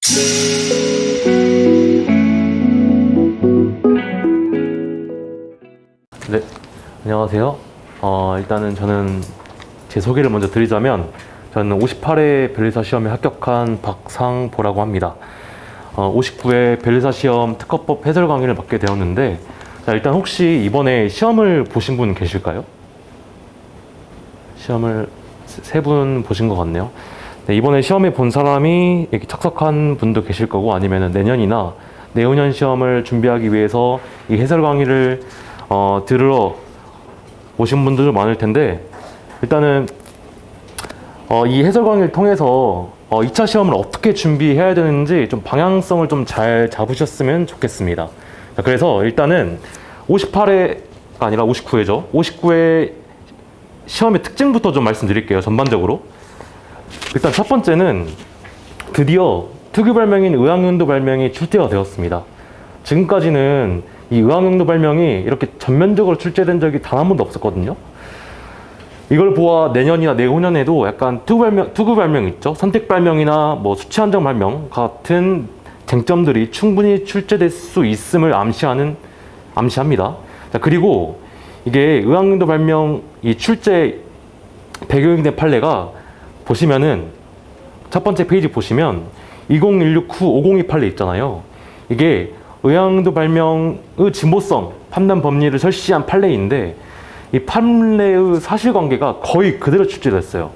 네, 안녕하세요. 일단은 저는 제 소개를 먼저 드리자면 저는 58회 변리사 시험에 합격한 박상보라고 합니다. 59회 변리사 시험 특허법 해설 강의를 받게 되었는데, 자, 일단 혹시 이번에 시험을 보신 분 계실까요? 시험을 세 분 보신 것 같네요. 네, 이번에 시험에 본 사람이 여기 착석한 분도 계실 거고, 아니면 내년이나 내후년 시험을 준비하기 위해서 이 해설 강의를 들으러 오신 분들도 많을 텐데, 일단은 이 해설 강의를 통해서 2차 시험을 어떻게 준비해야 되는지 좀 방향성을 좀 잘 잡으셨으면 좋겠습니다. 자, 그래서 일단은 58회가 아니라 59회죠. 59회 시험의 특징부터 좀 말씀드릴게요. 전반적으로. 일단 첫 번째는 드디어 특유 발명인 의학연도 발명이 출제가 되었습니다. 지금까지는 이 의학연도 발명이 이렇게 전면적으로 출제된 적이 단 한 번도 없었거든요. 이걸 보아 내년이나 내후년에도 약간 특유 발명 있죠. 선택 발명이나 뭐 수치 한정 발명 같은 쟁점들이 충분히 출제될 수 있음을 암시합니다. 자, 그리고 이게 의학연도 발명 이 출제 배경이 된 판례가 보시면은 첫 번째 페이지 보시면 2016-502 판례 있잖아요. 이게 의학연도 발명의 진보성 판단 법리를 설시한 판례인데, 이 판례의 사실관계가 거의 그대로 출제됐어요.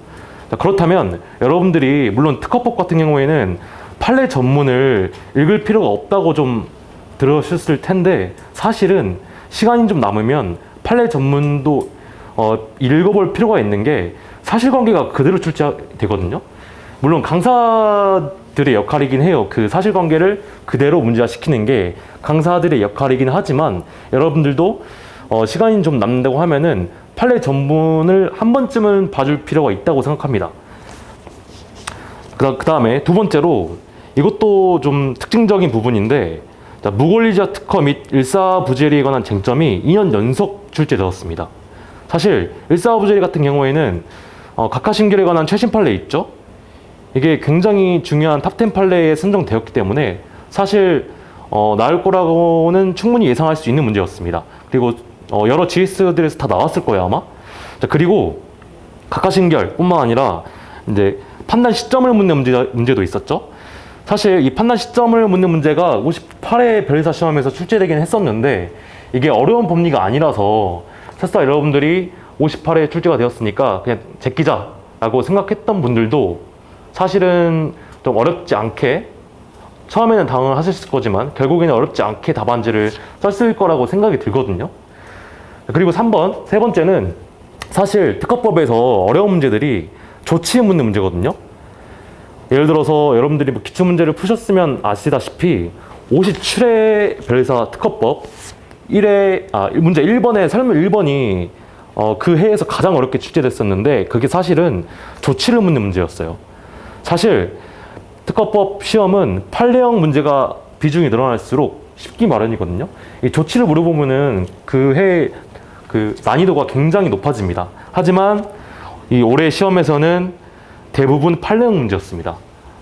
자, 그렇다면 여러분들이 물론 특허법 같은 경우에는 판례 전문을 읽을 필요가 없다고 좀 들으셨을 텐데, 사실은 시간이 좀 남으면 판례 전문도 읽어볼 필요가 있는 게 사실관계가 그대로 출제되거든요. 물론 강사들의 역할이긴 해요. 그 사실관계를 그대로 문제화시키는 게 강사들의 역할이긴 하지만, 여러분들도 시간이 좀 남는다고 하면은 판례 전문을 한 번쯤은 봐줄 필요가 있다고 생각합니다. 그 다음에 두 번째로, 이것도 좀 특징적인 부분인데, 자, 무권리자 특허 및 일사부재리에 관한 쟁점이 2년 연속 출제되었습니다. 사실 일사부재리 같은 경우에는 각하신결에 관한 최신 판례 있죠? 이게 굉장히 중요한 탑10 판례에 선정되었기 때문에 사실 나올 거라고는 충분히 예상할 수 있는 문제였습니다. 그리고 여러 GS들에서 다 나왔을 거예요, 아마. 자, 그리고 각하신결뿐만 아니라 이제 판단 시점을 묻는 문제도 있었죠. 사실 이 판단 시점을 묻는 문제가 58회 변리사 시험에서 출제되긴 했었는데, 이게 어려운 법리가 아니라서 설사 여러분들이 58회에 출제가 되었으니까 그냥 제끼자라고 생각했던 분들도 사실은 좀 어렵지 않게, 처음에는 당황을 하셨을 거지만 결국에는 어렵지 않게 답안지를 썼을 거라고 생각이 들거든요. 그리고 세 번째는 사실 특허법에서 어려운 문제들이 조치에 묻는 문제거든요. 예를 들어서 여러분들이 뭐 기출문제를 푸셨으면 아시다시피 57회 변리사 특허법 문제 1번에 설문 1번이 그 해에서 가장 어렵게 출제됐었는데, 그게 사실은 조치를 묻는 문제였어요. 사실 특허법 시험은 판례형 문제가 비중이 늘어날수록 쉽기 마련이거든요. 이 조치를 물어보면은 그 해 그 난이도가 굉장히 높아집니다. 하지만 이 올해 시험에서는 대부분 판례형 문제였습니다.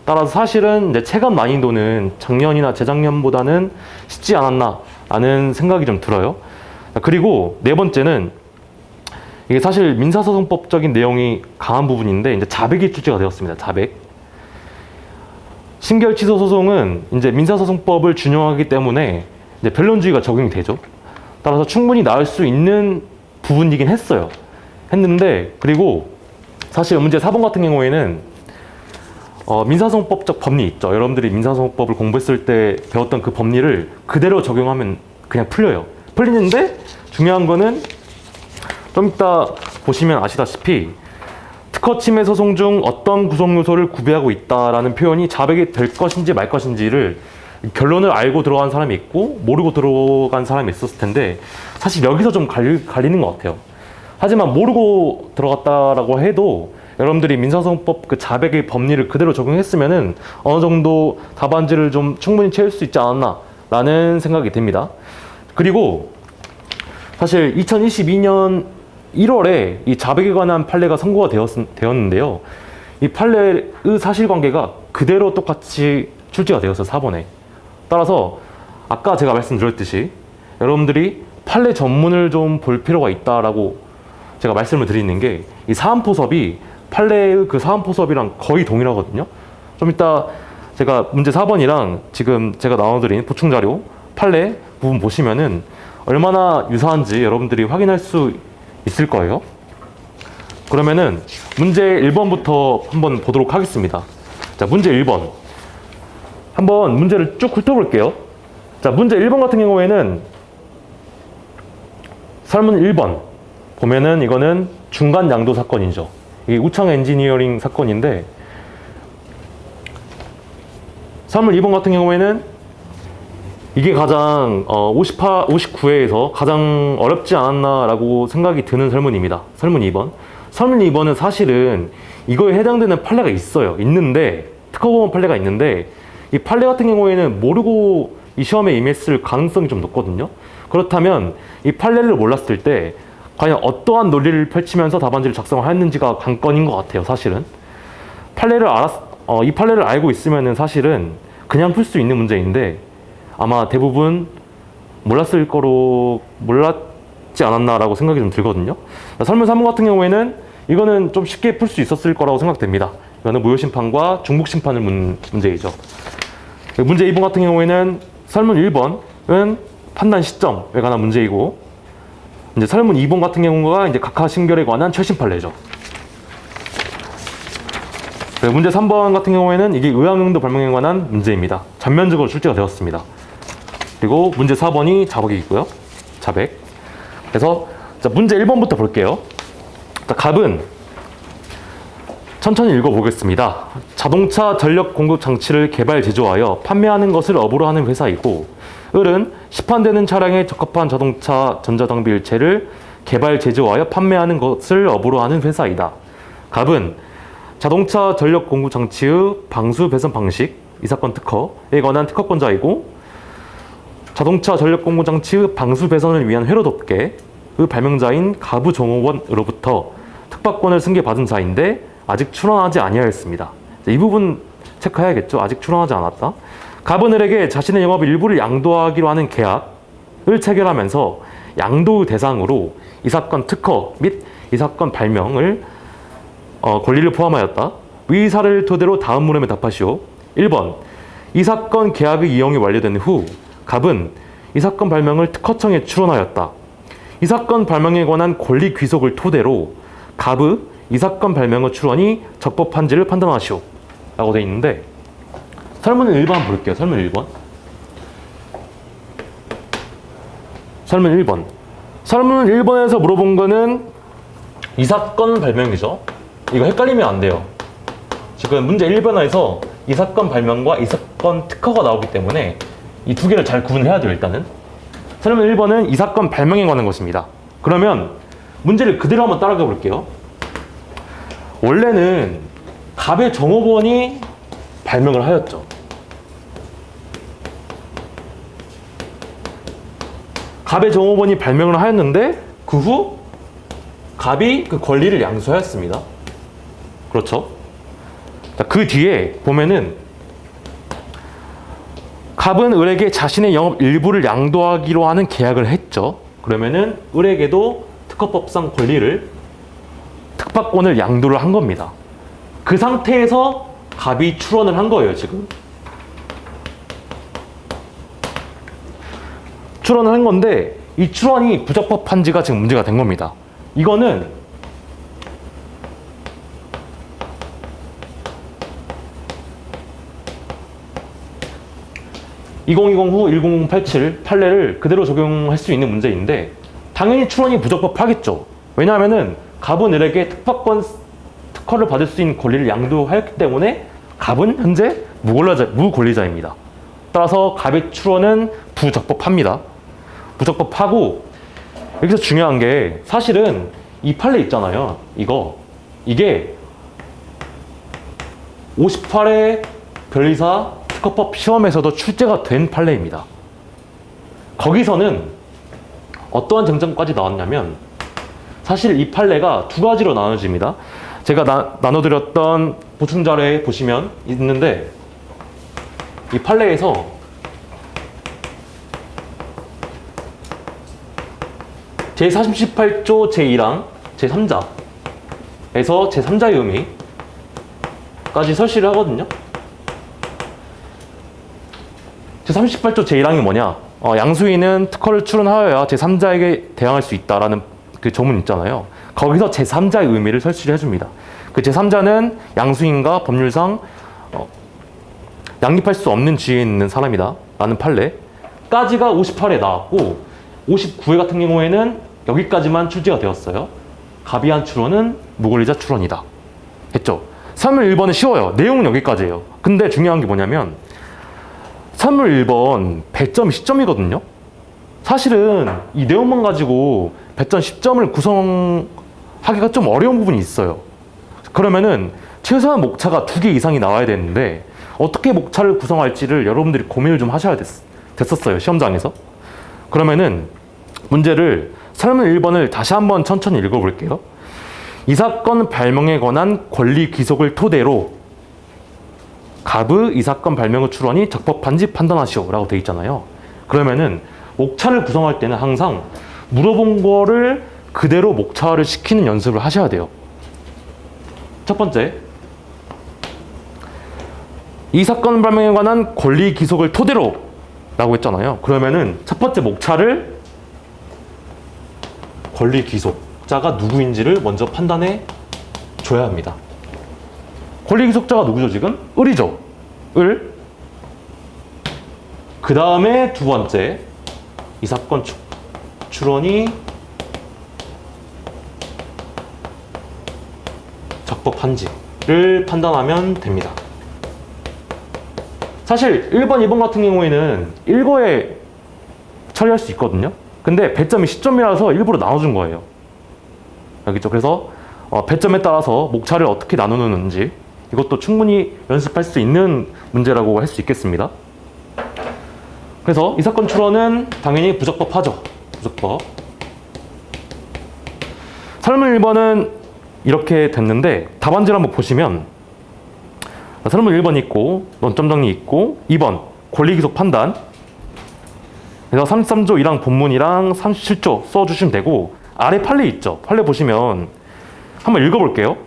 따라서 사실은 이제 체감 난이도는 작년이나 재작년보다는 쉽지 않았나 라는 생각이 좀 들어요. 그리고 네 번째는, 이게 사실 민사소송법적인 내용이 강한 부분인데, 이제 자백이 출제가 되었습니다. 자백. 신결 취소 소송은 이제 민사소송법을 준용하기 때문에 이제 변론주의가 적용이 되죠. 따라서 충분히 나올 수 있는 부분이긴 했는데, 그리고 사실 문제 4번 같은 경우에는 민사소송법적 법리 있죠. 여러분들이 민사소송법을 공부했을 때 배웠던 그 법리를 그대로 적용하면 그냥 풀리는데, 중요한 거는 좀 이따 보시면 아시다시피 특허 침해 소송 중 어떤 구성 요소를 구비하고 있다라는 표현이 자백이 될 것인지 말 것인지를 결론을 알고 들어간 사람이 있고 모르고 들어간 사람이 있었을 텐데, 사실 여기서 좀 갈리는 것 같아요. 하지만 모르고 들어갔다라고 해도 여러분들이 민사소송법 그 자백의 법리를 그대로 적용했으면은 어느 정도 답안지를 좀 충분히 채울 수 있지 않았나 라는 생각이 듭니다. 그리고 사실 2022년 1월에 이 자백에 관한 판례가 선고가 되었는데요. 이 판례의 사실관계가 그대로 똑같이 출제가 되었어요. 4번에. 따라서 아까 제가 말씀드렸듯이 여러분들이 판례 전문을 좀 볼 필요가 있다라고 제가 말씀을 드리는 게, 이 사안포섭이 판례의 그 사안포섭이랑 거의 동일하거든요. 좀 이따 제가 문제 4번이랑 지금 제가 나눠드린 보충자료 판례 부분 보시면은 얼마나 유사한지 여러분들이 확인할 수 있을 거예요. 그러면은 문제 1번부터 한번 보도록 하겠습니다. 자, 문제 1번. 한번 문제를 쭉 훑어볼게요. 자, 문제 1번 같은 경우에는 설문 1번 보면은 이거는 중간 양도 사건이죠. 이게 우창 엔지니어링 사건인데, 설문 2번 같은 경우에는 이게 가장 59회에서 가장 어렵지 않았나라고 생각이 드는 설문입니다. 설문 2번. 설문 2번은 사실은 이거에 해당되는 판례가 있어요. 있는데, 특허법원 판례가 있는데, 이 판례 같은 경우에는 모르고 이 시험에 임했을 가능성이 좀 높거든요. 그렇다면 이 판례를 몰랐을 때 과연 어떠한 논리를 펼치면서 답안지를 작성을 했는지가 관건인 것 같아요. 사실은 이 판례를 알고 있으면은 사실은 그냥 풀 수 있는 문제인데, 아마 대부분 몰랐지 않았나라고 생각이 좀 들거든요. 설문 3번 같은 경우에는 이거는 좀 쉽게 풀 수 있었을 거라고 생각됩니다. 이거는 무효심판과 중복심판을 문 문제이죠. 문제 2번 같은 경우에는 설문 1번은 판단 시점에 관한 문제이고, 이제 설문 2번 같은 경우가 이제 각하 신결에 관한 최신 판례죠. 문제 3번 같은 경우에는 이게 의왕응도 발명에 관한 문제입니다. 전면적으로 출제가 되었습니다. 그리고 문제 4번이 자백이 있고요. 자백. 그래서 자, 문제 1번부터 볼게요. 자, 갑은 천천히 읽어보겠습니다. 자동차 전력 공급 장치를 개발 제조하여 판매하는 것을 업으로 하는 회사이고, 을은 시판되는 차량에 적합한 자동차 전자장비 일체를 개발 제조하여 판매하는 것을 업으로 하는 회사이다. 갑은 자동차 전력 공급 장치의 방수 배선 방식, 이 사건 특허에 관한 특허권자이고, 자동차 전력 공급 장치의 방수 배선을 위한 회로업계의 발명자인 가부종업원으로부터 특파권을 승계받은 자인데 아직 출원하지 아니하였습니다. 이 부분 체크해야겠죠. 아직 출원하지 않았다. 갑은 을에게 자신의 영업 일부를 양도하기로 하는 계약을 체결하면서 양도 대상으로 이 사건 특허 및 이 사건 발명을 권리를 포함하였다. 위 사례를 토대로 다음 물음에 답하시오. 1번. 이 사건 계약의 이용이 완료된 후 갑은 이 사건 발명을 특허청에 출원하였다. 이 사건 발명에 관한 권리 귀속을 토대로 갑의 이 사건 발명의 출원이 적법한지를 판단하시오. 라고 되어 있는데, 설문 1번 한번 볼게요. 설문 1번. 설문 1번. 설문 1번에서 물어본 거는 이 사건 발명이죠. 이거 헷갈리면 안 돼요. 지금 문제 1번에서 이 사건 발명과 이 사건 특허가 나오기 때문에 이 두 개를 잘 구분해야 돼요. 일단은 설문 1번은 이 사건 발명에 관한 것입니다. 그러면 문제를 그대로 한번 따라가 볼게요. 원래는 갑의 종업원이 발명을 하였죠. 갑의 종업원이 발명을 하였는데 그 후 갑이 그 권리를 양수하였습니다. 그렇죠? 자, 그 뒤에 보면은 갑은 을에게 자신의 영업 일부를 양도하기로 하는 계약을 했죠. 그러면은 을에게도 특허법상 권리를, 특파권을 양도를 한 겁니다. 그 상태에서 갑이 출원을 한 거예요. 지금 출원을 한 건데 이 출원이 부적법한지가 지금 문제가 된 겁니다. 이거는 (2020) 후 10087 판례를 그대로 적용할 수 있는 문제인데, 당연히 출원이 부적법하겠죠. 왜냐하면은 갑은 을에게 특허를 받을 수 있는 권리를 양도하였기 때문에 갑은 현재 무권리자입니다. 따라서 갑의 출원은 부적법합니다. 부적법하고, 여기서 중요한 게 사실은 이 판례 있잖아요. 이게 58회 변리사 특허법 시험에서도 출제가 된 판례입니다. 거기서는 어떠한 쟁점까지 나왔냐면, 사실 이 판례가 두 가지로 나눠집니다. 제가 나눠드렸던 보충자료에 보시면 있는데, 이 판례에서 제38조 제2랑 제3자에서 제3자의 의미까지 설치를 하거든요. 제38조 제1항이 뭐냐? 양수인은 특허를 출원하여야 제3자에게 대항할 수 있다라는 그 조문 있잖아요. 거기서 제3자의 의미를 설치를 해줍니다. 그 제3자는 양수인과 법률상 양립할 수 없는 지위에 있는 사람이다 라는 판례까지가 58에 나왔고 59회 같은 경우에는 여기까지만 출제가 되었어요. 갑이한 출원은 무권리자 출원이다 했죠. 3물 1번은 쉬워요. 내용은 여기까지예요. 근데 중요한 게 뭐냐면 3물 1번 배점 10점이거든요. 사실은 이 내용만 가지고 배점 10점을 구성하기가 좀 어려운 부분이 있어요. 그러면은 최소한 목차가 2개 이상이 나와야 되는데 어떻게 목차를 구성할지를 여러분들이 고민을 좀 하셔야 됐었어요. 시험장에서. 그러면은 문제를 설문 1번을 다시 한번 천천히 읽어볼게요. 이 사건 발명에 관한 권리 귀속을 토대로 갑의 이 사건 발명의 출원이 적법한지 판단하시오 라고 되어 있잖아요. 그러면은 목차를 구성할 때는 항상 물어본 거를 그대로 목차를 시키는 연습을 하셔야 돼요. 첫 번째, 이 사건 발명에 관한 권리 귀속을 토대로 라고 했잖아요. 그러면은 첫 번째 목차를 권리 귀속자가 누구인지를 먼저 판단해 줘야 합니다. 권리 귀속자가 누구죠 지금? 을이죠. 을. 그 다음에 두 번째, 이 사건 출원이 적법한지를 판단하면 됩니다. 사실 1번, 2번 같은 경우에는 일거에 처리할 수 있거든요. 근데 배점이 10점이라서 일부러 나눠준 거예요. 알겠죠? 그래서 배점에 따라서 목차를 어떻게 나누는지 이것도 충분히 연습할 수 있는 문제라고 할 수 있겠습니다. 그래서 이 사건 출원은 당연히 부적법하죠. 부적법. 설문 1번은 이렇게 됐는데 답안지를 한번 보시면 설문 1번 있고 논점 정리 있고 2번 권리기속 판단, 그래서 33조 1항 본문이랑 37조 써주시면 되고 아래 판례 있죠. 판례 보시면 한번 읽어볼게요.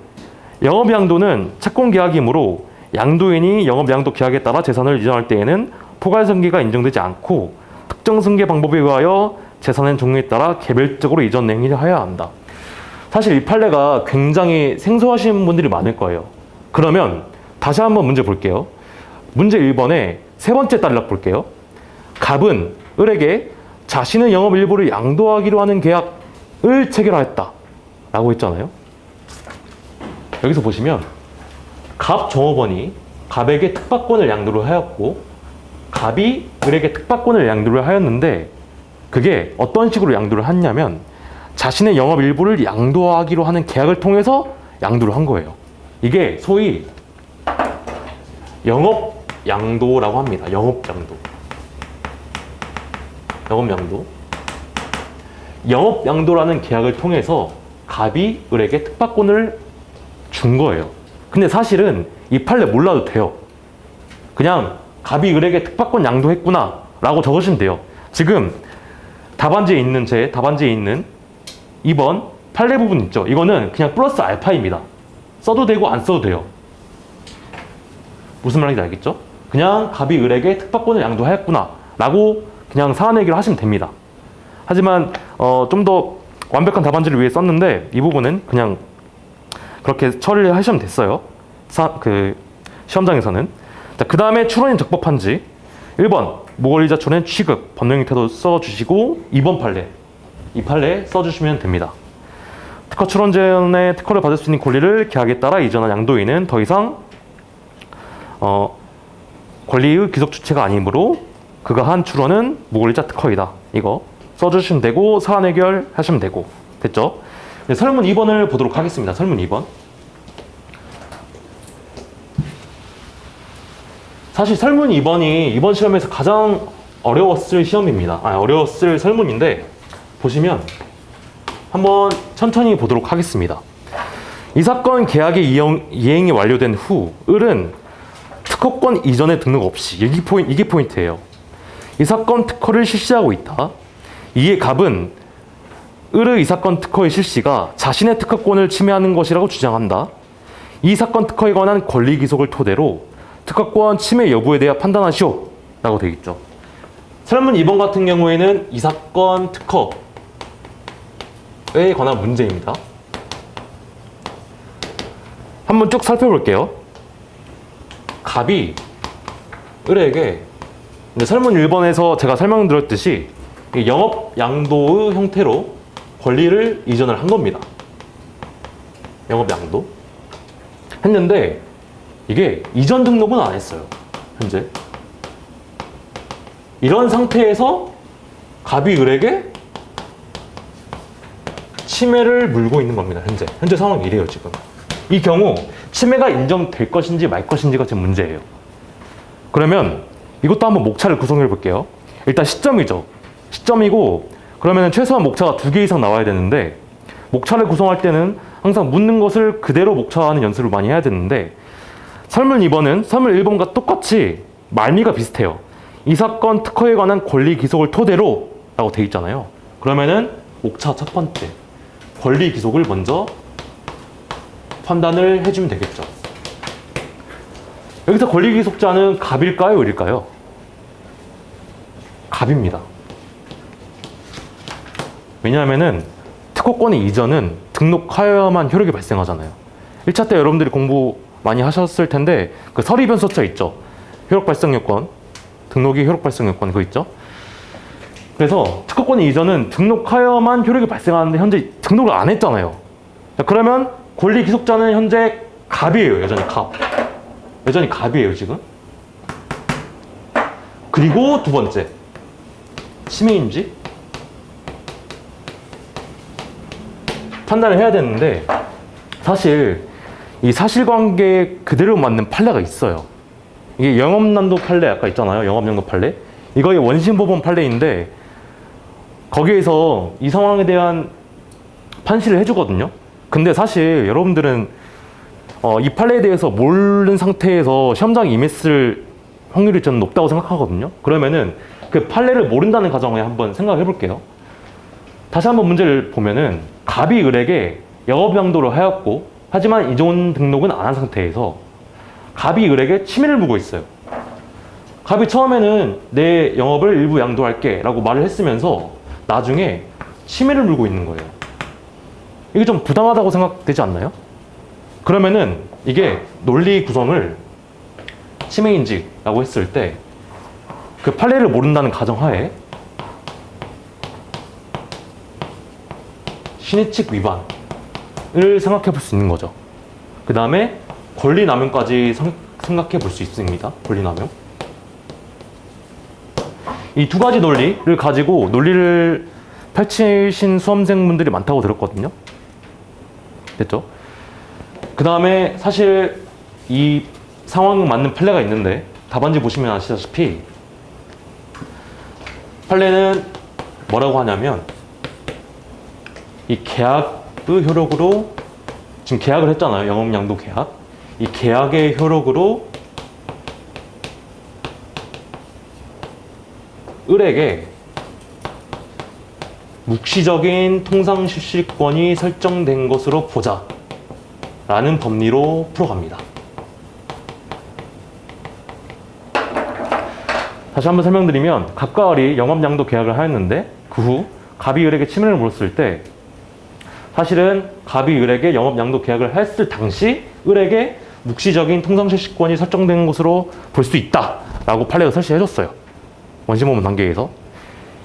영업양도는 채권계약이므로 양도인이 영업양도 계약에 따라 재산을 이전할 때에는 포괄승계가 인정되지 않고 특정 승계 방법에 의하여 재산의 종류에 따라 개별적으로 이전 행위를 해야 한다. 사실 이 판례가 굉장히 생소하신 분들이 많을 거예요. 그러면 다시 한번 문제 볼게요. 문제 1번에 세 번째 단락 볼게요. 갑은 을에게 자신의 영업 일부를 양도하기로 하는 계약을 체결하였다 라고 했잖아요. 여기서 보시면 갑 종업원이 갑에게 특파권을 양도를 하였고 갑이 을에게 특파권을 양도를 하였는데 그게 어떤 식으로 양도를 했냐면 자신의 영업 일부를 양도하기로 하는 계약을 통해서 양도를 한 거예요. 이게 소위 영업 양도라고 합니다. 영업 양도. 영업 양도. 영업 양도라는 계약을 통해서 갑이 을에게 특파권을 준 거예요. 근데 사실은 이 판례 몰라도 돼요. 그냥 갑이 을에게 특파권 양도했구나 라고 적으시면 돼요. 지금 답안지에 있는 2번 판례 부분 있죠. 이거는 그냥 플러스 알파입니다. 써도 되고 안 써도 돼요. 무슨 말인지 알겠죠? 그냥 갑이 을에게 특파권을 양도하였구나 라고 그냥 사안 해결을 하시면 됩니다. 하지만 좀 더 완벽한 답안지를 위해 썼는데 이 부분은 그냥 그렇게 처리를 하시면 됐어요. 시험장에서는. 그 다음에 출원이 적법한지 1번 무권리자 출원 취급 법령의 태도 써주시고 2번 판례 이 판례 써주시면 됩니다. 특허 출원 전에 특허를 받을 수 있는 권리를 계약에 따라 이전한 양도인은 더 이상 권리의 귀속 주체가 아니므로 그가 한 출원은 무권리자 특허이다. 이거 써주시면 되고 사안 해결 하시면 되고 됐죠? 네, 설문 2번을 보도록 하겠습니다. 설문 2번. 사실 설문 2번이 이번 시험에서 가장 어려웠을 시험입니다. 어려웠을 설문인데 보시면 한번 천천히 보도록 하겠습니다. 이 사건 계약의 이행이 완료된 후 을은 특허권 이전에 등록 없이, 이게 포인트예요. 이 사건 특허를 실시하고 있다. 이에 갑은 을의 이 사건 특허의 실시가 자신의 특허권을 침해하는 것이라고 주장한다. 이 사건 특허에 관한 권리 기속을 토대로 특허권 침해 여부에 대해 판단하시오 라고 되어 있죠. 설문 2번 같은 경우에는 이 사건 특허에 관한 문제입니다. 한번 쭉 살펴볼게요. 갑이 을에게 설문 1번에서 제가 설명드렸듯이 영업 양도의 형태로 권리를 이전을 한 겁니다. 영업 양도 했는데 이게 이전 등록은 안 했어요. 현재 이런 상태에서 갑이 을에게 침해를 물고 있는 겁니다. 현재 상황이 이래요. 지금 이 경우 침해가 인정될 것인지 말 것인지가 지금 문제예요. 그러면 이것도 한번 목차를 구성해 볼게요. 일단 시점이죠. 시점이고 그러면 최소한 목차가 2개 이상 나와야 되는데, 목차를 구성할 때는 항상 묻는 것을 그대로 목차하는 연습을 많이 해야 되는데, 설문 2번은 설문 1번과 똑같이 말미가 비슷해요. 이 사건 특허에 관한 권리 기속을 토대로 라고 돼 있잖아요. 그러면은 목차 첫 번째 권리 기속을 먼저 판단을 해주면 되겠죠. 여기서 권리 기속자는 갑일까요, 을일까요? 갑입니다. 왜냐하면은 특허권의 이전은 등록하여야만 효력이 발생하잖아요. 1차 때 여러분들이 공부 많이 하셨을 텐데 그 서리변소차 있죠. 효력 발생 요건, 등록이 효력 발생 요건 그거 있죠. 그래서 특허권의 이전은 등록하여야만 효력이 발생하는데 현재 등록을 안 했잖아요. 그러면 권리 기속자는 현재 갑이에요. 여전히 갑이에요 지금. 그리고 두 번째 침해인지 판단을 해야 되는데, 사실 이 사실관계에 그대로 맞는 판례가 있어요. 이게 영업난도 판례 아까 있잖아요. 영업양도 판례. 이거의 원심법원 판례인데 거기에서 이 상황에 대한 판시를 해주거든요. 근데 사실 여러분들은 이 판례에 대해서 모르는 상태에서 시험장에 임했을 확률이 저는 높다고 생각하거든요. 그러면은 그 판례를 모른다는 가정에 한번 생각해 볼게요. 다시 한번 문제를 보면은 갑이 을에게 영업양도를 하였고 하지만 이전 등록은 안 한 상태에서 갑이 을에게 침해를 물고 있어요. 갑이 처음에는 내 영업을 일부 양도할게 라고 말을 했으면서 나중에 침해를 물고 있는 거예요. 이게 좀 부당하다고 생각되지 않나요? 그러면은 이게 논리 구성을 침해인지라고 했을 때 그 판례를 모른다는 가정하에 신의칙 위반을 생각해 볼 수 있는 거죠. 그 다음에 권리남용까지 생각해 볼 수 있습니다. 권리남용. 이 두 가지 논리를 가지고 논리를 펼치신 수험생분들이 많다고 들었거든요. 됐죠? 그 다음에 사실 이 상황에 맞는 판례가 있는데 답안지 보시면 아시다시피 판례는 뭐라고 하냐면 이 계약의 효력으로, 지금 계약을 했잖아요. 영업양도 계약. 이 계약의 효력으로 을에게 묵시적인 통상실시권이 설정된 것으로 보자 라는 법리로 풀어갑니다. 다시 한번 설명드리면 갑과 을이 영업양도 계약을 하였는데 그 후 갑이 을에게 침해를 물었을 때 사실은 갑이 을에게 영업양도 계약을 했을 당시 을에게 묵시적인 통상실시권이 설정된 것으로 볼 수 있다 라고 판례가 설치해줬어요. 원심법원 단계에서.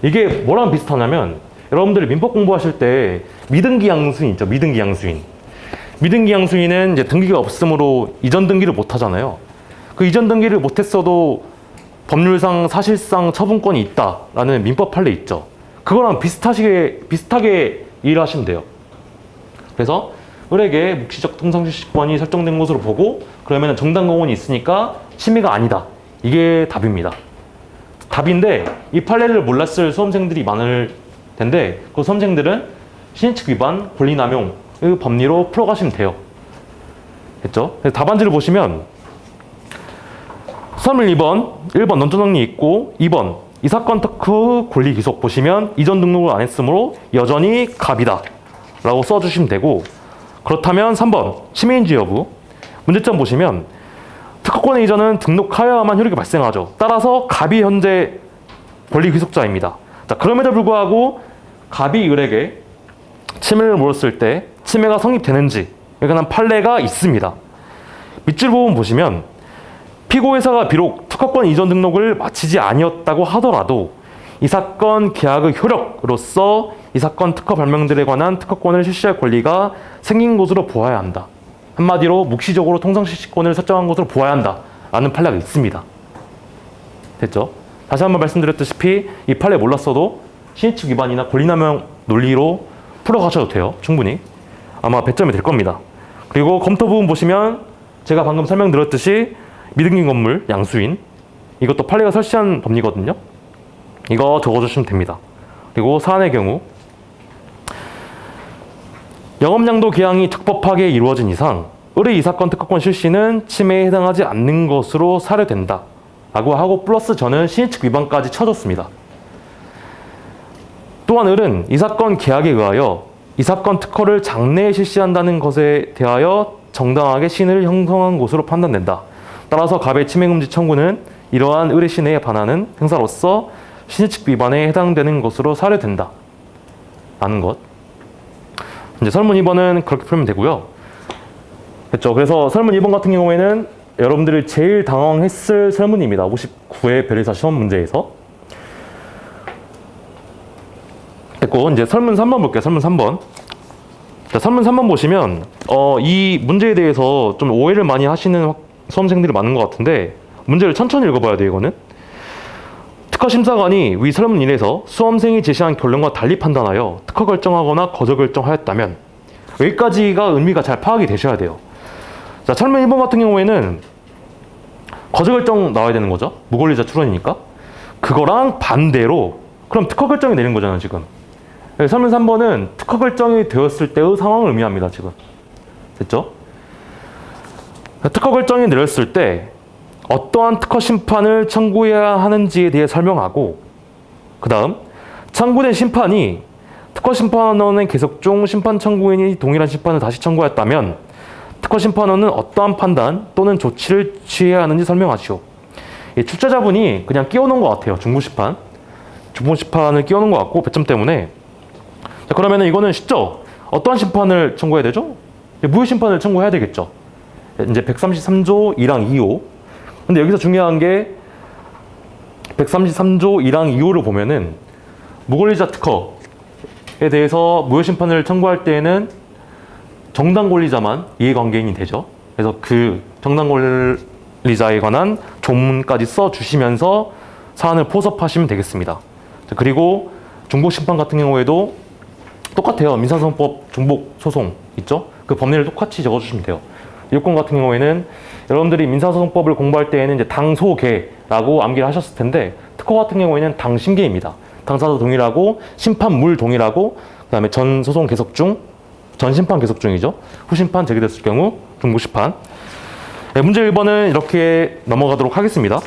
이게 뭐랑 비슷하냐면 여러분들이 민법 공부하실 때 미등기 양수인 있죠. 미등기 양수인. 미등기 양수인은 이제 등기가 없으므로 이전 등기를 못 하잖아요. 그 이전 등기를 못 했어도 법률상 사실상 처분권이 있다라는 민법 판례 있죠. 그거랑 비슷하게 이해를 하시면 돼요. 그래서 을에게 묵시적 통상실시권이 설정된 것으로 보고 그러면 정당공원이 있으니까 침해가 아니다. 이게 답입니다. 답인데 이 판례를 몰랐을 수험생들이 많을 텐데 그 수험생들은 신의칙 위반, 권리남용의 법리로 풀어가시면 돼요. 됐죠? 답안지를 보시면 설문 2번, 1번 논조정리 있고 2번 이 사건 특허 권리 기속 보시면 이전 등록을 안 했으므로 여전히 갑이다 라고 써주시면 되고, 그렇다면 3번 치매인지 여부 문제점 보시면 특허권의 이전은 등록하여야만 효력이 발생하죠. 따라서 갑이 현재 권리 귀속자입니다. 자, 그럼에도 불구하고 갑이 을에게 치매를 물었을 때 치매가 성립되는지에 관한 판례가 있습니다. 밑줄 부분 보시면 피고회사가 비록 특허권 이전 등록을 마치지 아니었다고 하더라도 이 사건 계약의 효력으로서 이 사건 특허 발명들에 관한 특허권을 실시할 권리가 생긴 것으로 보아야 한다. 한마디로 묵시적으로 통상 실시권을 설정한 것으로 보아야 한다 라는 판례가 있습니다. 됐죠? 다시 한번 말씀드렸다시피 이 판례 몰랐어도 신의칙 위반이나 권리남용 논리로 풀어가셔도 돼요. 충분히 아마 배점이 될 겁니다. 그리고 검토 부분 보시면 제가 방금 설명드렸듯이 미등기 건물 양수인, 이것도 판례가 설치한 법리거든요. 이거 적어주시면 됩니다. 그리고 사안의 경우 영업양도 계약이 적법하게 이루어진 이상 을의 이 사건 특허권 실시는 침해에 해당하지 않는 것으로 사료된다 라고 하고 플러스 저는 신의칙 위반까지 쳐줬습니다. 또한 을은 이 사건 계약에 의하여 이 사건 특허를 장래에 실시한다는 것에 대하여 정당하게 신의를 형성한 것으로 판단된다. 따라서 갑의 침해금지 청구는 이러한 을의 신의에 반하는 행사로서 신의칙 위반에 해당되는 것으로 사료된다 라는 것. 이제 설문 2번은 그렇게 풀면 되고요. 됐죠? 그래서 설문 2번 같은 경우에는 여러분들이 제일 당황했을 설문입니다. 59회 별의사 시험 문제에서. 됐고, 이제 설문 3번 볼게요. 설문 3번. 자, 설문 3번 보시면 이 문제에 대해서 좀 오해를 많이 하시는 수험생들이 많은 것 같은데, 문제를 천천히 읽어봐야 돼요. 이거는 특허심사관이 위 설문 1에서 수험생이 제시한 결론과 달리 판단하여 특허 결정하거나 거절 결정하였다면, 여기까지가 의미가 잘 파악이 되셔야 돼요. 자, 설문 1번 같은 경우에는 거절 결정 나와야 되는 거죠. 무권리자 출원이니까. 그거랑 반대로 그럼 특허 결정이 내린 거잖아요, 지금. 설문 3번은 특허 결정이 되었을 때의 상황을 의미합니다, 지금. 됐죠? 특허 결정이 내렸을 때 어떠한 특허 심판을 청구해야 하는지에 대해 설명하고, 그 다음 청구된 심판이 특허 심판원의 계속 중 심판 청구인이 동일한 심판을 다시 청구했다면 특허 심판원은 어떠한 판단 또는 조치를 취해야 하는지 설명하시오. 출제자분이 그냥 끼워놓은 것 같아요. 중부심판, 중부심판을 끼워놓은 것 같고 배점 때문에. 자, 그러면 이거는 쉽죠? 어떠한 심판을 청구해야 되죠? 무효심판을 청구해야 되겠죠. 이제 133조 1항 2호. 근데 여기서 중요한 게 133조 1항 2호를 보면은 무권리자 특허에 대해서 무효심판을 청구할 때에는 정당 권리자만 이해관계인이 되죠. 그래서 그 정당 권리자에 관한 조문까지 써주시면서 사안을 포섭하시면 되겠습니다. 그리고 중복심판 같은 경우에도 똑같아요. 민사소송법 중복소송 있죠? 그 법리를 똑같이 적어주시면 돼요. 이건 같은 경우에는 여러분들이 민사소송법을 공부할 때에는 이제 당소계라고 암기를 하셨을 텐데, 특허 같은 경우에는 당심계입니다. 당사자 동일하고 심판물 동일하고, 그 다음에 전 소송 계속 중, 전 심판 계속 중이죠. 후심판 제기됐을 경우 중부심판. 네, 문제 1번은 이렇게 넘어가도록 하겠습니다.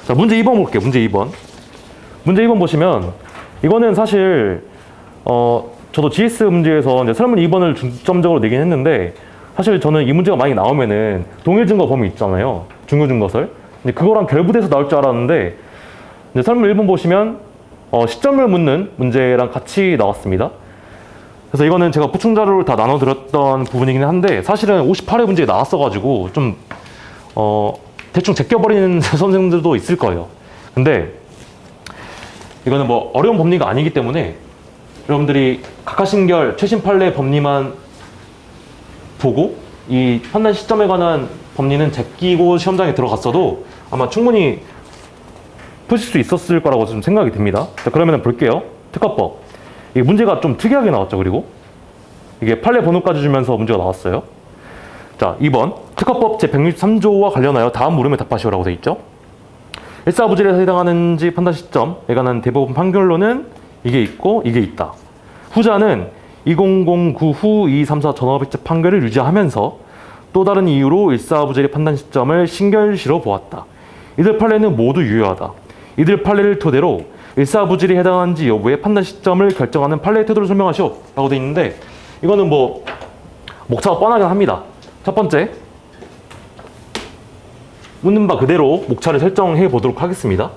자, 문제 2번 볼게요. 문제 2번. 문제 2번 보시면 이거는 사실 저도 GS 문제에서 이제 설문 2번을 중점적으로 내긴 했는데, 사실 저는 이 문제가 많이 나오면은 동일 증거 범위 있잖아요. 중요 증거설. 근데 그거랑 결부돼서 나올 줄 알았는데, 이제 설문 1번 보시면 시점을 묻는 문제랑 같이 나왔습니다. 그래서 이거는 제가 보충 자료를 다 나눠드렸던 부분이긴 한데, 사실은 58회 문제에 나왔어가지고 좀 대충 제껴버리는 선생님들도 있을 거예요. 근데 이거는 뭐 어려운 법리가 아니기 때문에 여러분들이 각하신결 최신 판례 법리만 보고 이 판단 시점에 관한 법리는 제끼고 시험장에 들어갔어도 아마 충분히 푸실 수 있었을 거라고 좀 생각이 듭니다. 자, 그러면 볼게요. 특허법. 이 문제가 좀 특이하게 나왔죠. 그리고 이게 판례 번호까지 주면서 문제가 나왔어요. 자, 2번 특허법 제163조와 관련하여 다음 물음에 답하시오라고 되어 있죠. 일사부질에서 해당하는지 판단 시점에 관한 대법원 판결로는 이게 있고 이게 있다. 후자는 2009 후 234 전업의체 판결을 유지하면서 또 다른 이유로 일사부질의 판단 시점을 신결시로 보았다. 이들 판례는 모두 유효하다. 이들 판례를 토대로 일사부질이 해당하는지 여부의 판단 시점을 결정하는 판례의 태도를 설명하시오 라고 되어 있는데, 이거는 뭐 목차가 뻔하긴 합니다. 첫 번째, 묻는 바 그대로 목차를 설정해 보도록 하겠습니다.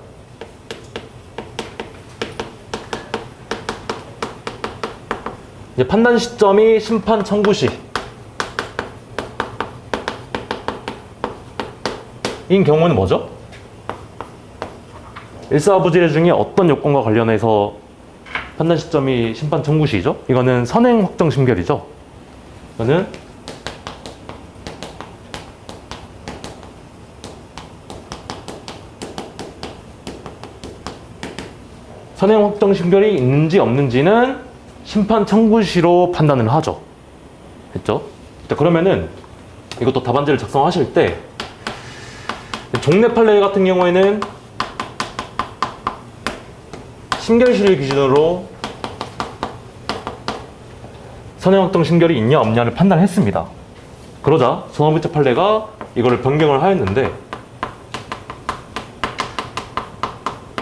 이제 판단 시점이 심판 청구 시 인 경우는 뭐죠? 일사부질 중에 어떤 요건과 관련해서 판단 시점이 심판 청구 시죠? 이거는 선행 확정 심결이죠. 이거는 선행 확정 심결이 있는지 없는지는 심판 청구 시로 판단을 하죠. 됐죠? 자, 그러면은 이것도 답안지를 작성하실 때 종래 판례 같은 경우에는 심결시를 기준으로 선행확정 심결이 있냐 없냐를 판단했습니다. 그러자 전원부채 판례가 이거를 변경을 하였는데,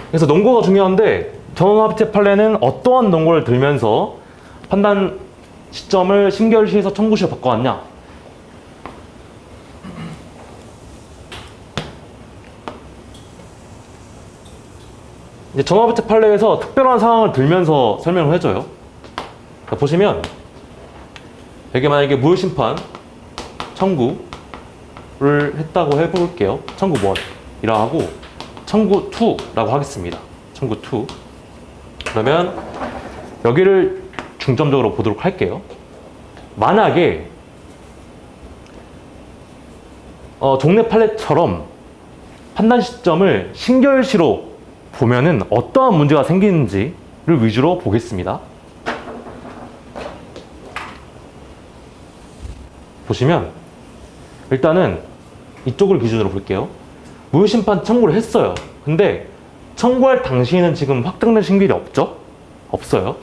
그래서 논거가 중요한데 전원합의체 판례는 어떠한 논거를 들면서 판단 시점을 심결시에서 청구시로 바꿔왔냐? 이제 전원합의체 판례에서 특별한 상황을 들면서 설명을 해줘요. 자, 보시면 여기 만약에 무효심판 청구를 했다고 해볼게요. 청구 1이라 하고 청구 2라고 하겠습니다. 청구 2. 그러면 여기를 중점적으로 보도록 할게요. 만약에 종래 판례처럼 판단 시점을 신결시로 보면은 어떠한 문제가 생기는지를 위주로 보겠습니다. 보시면 일단은 이쪽을 기준으로 볼게요. 무효심판 청구를 했어요. 근데 청구할 당시에는 지금 확정된 신결이 없죠? 없어요.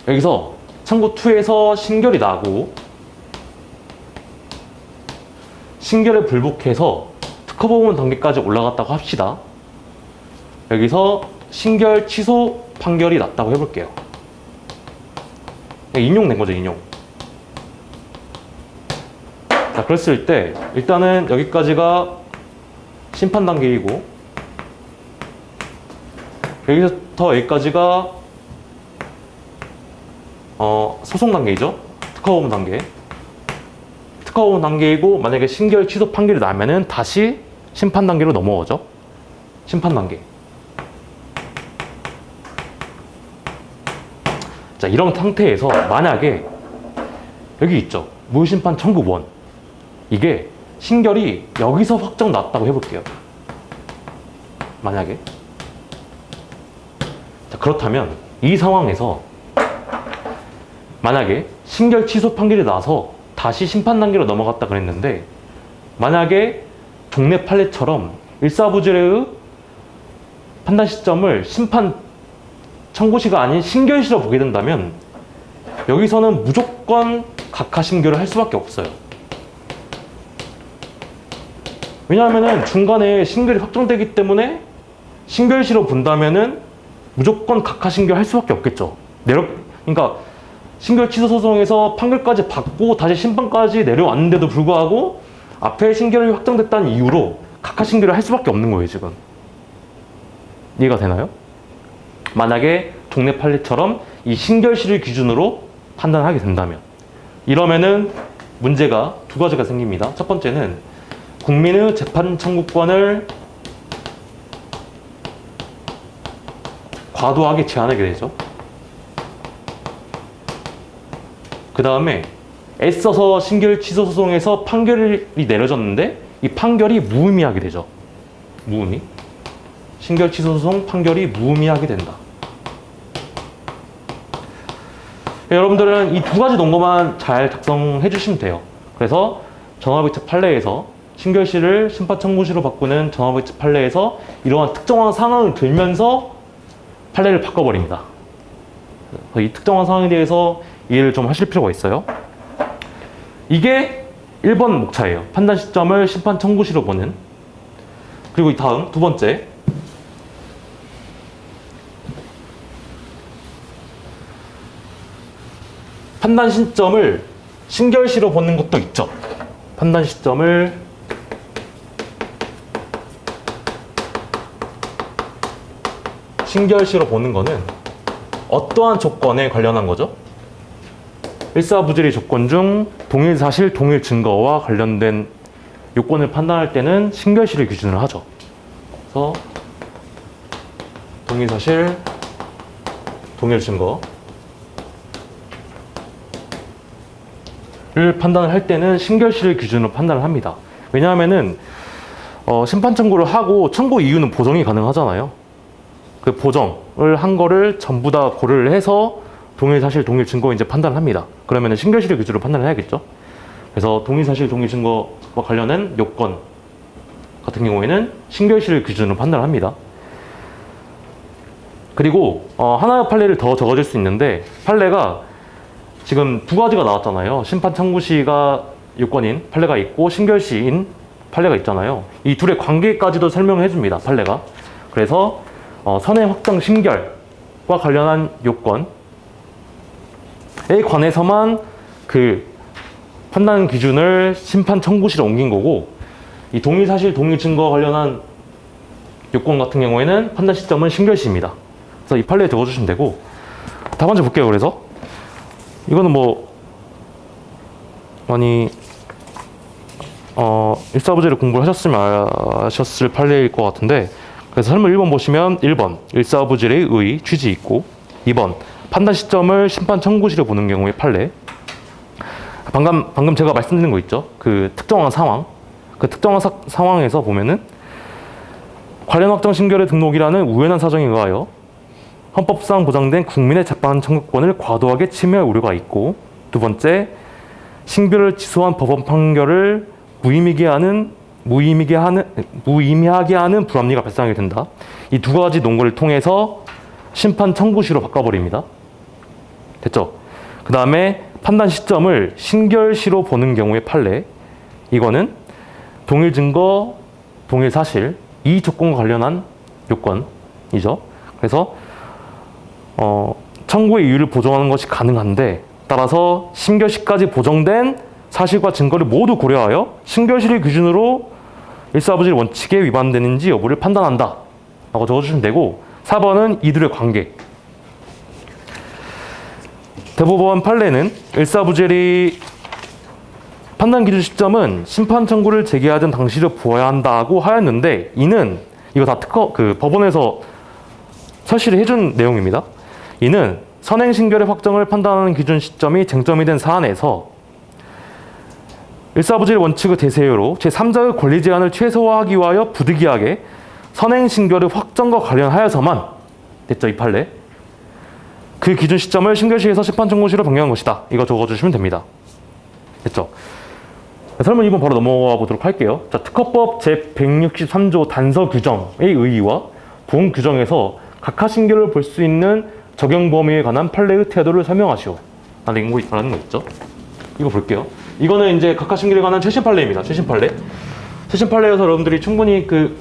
여기서 청구 2에서 신결이 나고 신결에 불복해서 특허법원 단계까지 올라갔다고 합시다. 여기서 신결 취소 판결이 났다고 해볼게요. 인용된 거죠, 인용. 자, 그랬을 때 일단은 여기까지가 심판 단계이고 여기서부터 여기까지가 소송 단계이죠. 특허법원 단계. 특허법원 단계이고 만약에 신결 취소 판결이 나면은 다시 심판 단계로 넘어오죠. 심판 단계. 자, 이런 상태에서 만약에 여기 있죠. 무효심판 청구 1. 이게 신결이 여기서 확정 났다고 해볼게요. 만약에. 자, 그렇다면 이 상황에서 만약에 신결 취소 판결이 나서 다시 심판 단계로 넘어갔다 그랬는데, 만약에 종래 판례처럼 일사부질의 판단 시점을 심판 청구시가 아닌 신결시로 보게 된다면 여기서는 무조건 각하 심결을 할 수밖에 없어요. 왜냐하면 중간에 신결이 확정되기 때문에 신결시로 본다면은 무조건 각하 심결 할 수밖에 없겠죠. 그러니까 신결 취소 소송에서 판결까지 받고 다시 심판까지 내려왔는데도 불구하고 앞에 신결이 확정됐다는 이유로 각하 심결을 할 수밖에 없는 거예요, 지금. 이해가 되나요? 만약에 종래 판례처럼 이 신결시를 기준으로 판단하게 된다면, 이러면은 문제가 두 가지가 생깁니다. 첫 번째는 국민의 재판 청구권을 과도하게 제한하게 되죠. 그 다음에 애써서 신결 취소 소송에서 판결이 내려졌는데 이 판결이 무의미하게 되죠. 무의미. 신결 취소 소송 판결이 무의미하게 된다. 여러분들은 이 두 가지 논거만 잘 작성해 주시면 돼요. 그래서 전화부채 판례에서 신결시를 심판 청구시로 바꾸는 전화부채 판례에서 이러한 특정한 상황을 들면서 판례를 바꿔버립니다. 이 특정한 상황에 대해서 이해를 좀 하실 필요가 있어요. 이게 1번 목차예요. 판단 시점을 심판 청구시로 보는. 그리고 이 다음 두 번째, 판단 시점을 신결시로 보는 것도 있죠. 판단 시점을 신결시로 보는 거는 어떠한 조건에 관련한 거죠? 일사부재리 조건 중 동일 사실, 동일 증거와 관련된 요건을 판단할 때는 신결시를 기준으로 하죠. 그래서 동일 사실, 동일 증거를 판단을 할 때는 신결시를 기준으로 판단을 합니다. 왜냐하면은 심판 청구를 하고 청구 이유는 보정이 가능하잖아요. 그 보정을 한 거를 전부 다 고려를 해서 동일 사실, 동일 증거 이제 판단을 합니다. 그러면은 신결시를 기준으로 판단을 해야겠죠. 그래서 동일 사실, 동일 증거와 관련된 요건 같은 경우에는 신결시를 기준으로 판단을 합니다. 그리고 하나의 판례를 더 적어줄 수 있는데, 판례가 지금 두 가지가 나왔잖아요. 심판 청구 시가 요건인 판례가 있고 신결시인 판례가 있잖아요. 이 둘의 관계까지도 설명을 해줍니다. 판례가. 그래서 선행 확정 신결과 관련한 요건에 관해서만 그 판단 기준을 심판 청구시로 옮긴 거고, 이 동일 사실, 동일 증거와 관련한 요건 같은 경우에는 판단 시점은 신결시입니다. 그래서 이 판례에 적어주시면 되고, 다 먼저 볼게요. 그래서 이거는 뭐 많이 일사부재를 공부를 하셨으면 아셨을 판례일 것 같은데, 그래서 설문 1번 보시면 1번 일사부재의 의 취지 있고, 2번 판단 시점을 심판 청구시로 보는 경우의 판례. 방금 제가 말씀드린 거 있죠? 그 특정한 상황, 그 특정한 상황에서 보면은 관련 확정 신결의 등록이라는 우연한 사정에 의하여 헌법상 보장된 국민의 재판 청구권을 과도하게 침해할 우려가 있고, 두 번째, 신결을 취소한 법원 판결을 무의미하게 하는 불합리가 발생하게 된다. 이 두 가지 논거를 통해서 심판 청구시로 바꿔버립니다. 됐죠? 그 다음에 판단 시점을 신결시로 보는 경우의 판례. 이거는 동일 증거, 동일 사실, 이 조건과 관련한 요건이죠. 그래서 청구의 이유를 보정하는 것이 가능한데, 따라서 신결시까지 보정된 사실과 증거를 모두 고려하여 신결시를 기준으로 일사부재리 원칙에 위반되는지 여부를 판단한다 라고 적어주시면 되고, 4번은 이들의 관계. 대법원 판례는 일사부재리 판단 기준 시점은 심판 청구를 제기하던 당시를 보아야 한다고 하였는데, 이는 이거 다 법원에서 설치를 해준 내용입니다. 이는 선행 신결의 확정을 판단하는 기준 시점이 쟁점이 된 사안에서 일사부재리 원칙의 대세로 제3자의 권리 제한을 최소화하기 위하여 부득이하게 선행 신결의 확정과 관련하여서만, 됐죠? 이 판례. 그 기준 시점을 신결시에서 심판 청구시로 변경한 것이다. 이거 적어주시면 됩니다. 됐죠? 설문 2번 바로 넘어가 보도록 할게요. 자, 특허법 제163조 단서 규정의 의의와 보험 규정에서 각하 신결을 볼 수 있는 적용 범위에 관한 판례의 태도를 설명하시오. 라는 거 있죠? 이거 볼게요. 이거는 이제 각하 신결에 관한 최신 판례입니다. 최신 판례. 최신 판례여서 여러분들이 충분히 그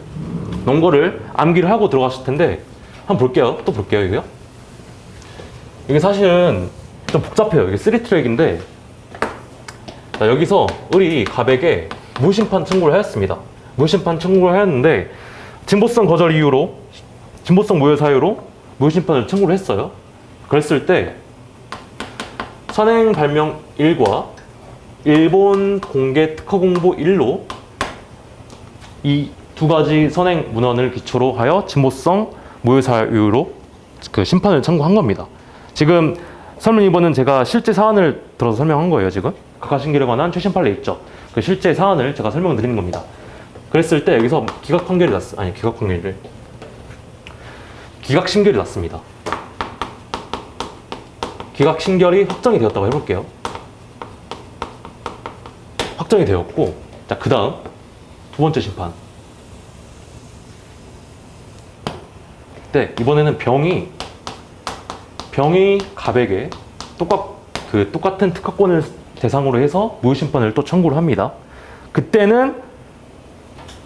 논거를 암기를 하고 들어갔을 텐데, 한번 볼게요. 또 볼게요, 이거요. 이게 사실은 좀 복잡해요. 이게 3트랙인데, 자, 여기서 우리 갑에게 무심판 청구를 하였습니다. 무심판 청구를 하였는데, 진보성 거절 이유로, 진보성 무효 사유로 무심판을 청구를 했어요. 그랬을 때 선행 발명 1과 일본 공개 특허 공보 1로 이 두 가지 선행 문헌을 기초로 하여 진보성 무효 사유로 그 심판을 청구한 겁니다. 지금 설문 2번은 제가 실제 사안을 들어서 설명한 거예요. 지금 각하 신결에 관한 최신 판례 있죠. 그 실제 사안을 제가 설명을 드리는 겁니다. 그랬을 때 여기서 기각 신결이 났습니다. 기각 신결이 확정이 되었다고 해볼게요. 확정이 되었고, 자, 그 다음 두 번째 심판. 네, 이번에는 병이 갑에게 똑같은 특허권을 대상으로 해서 무효심판을 또 청구를 합니다. 그때는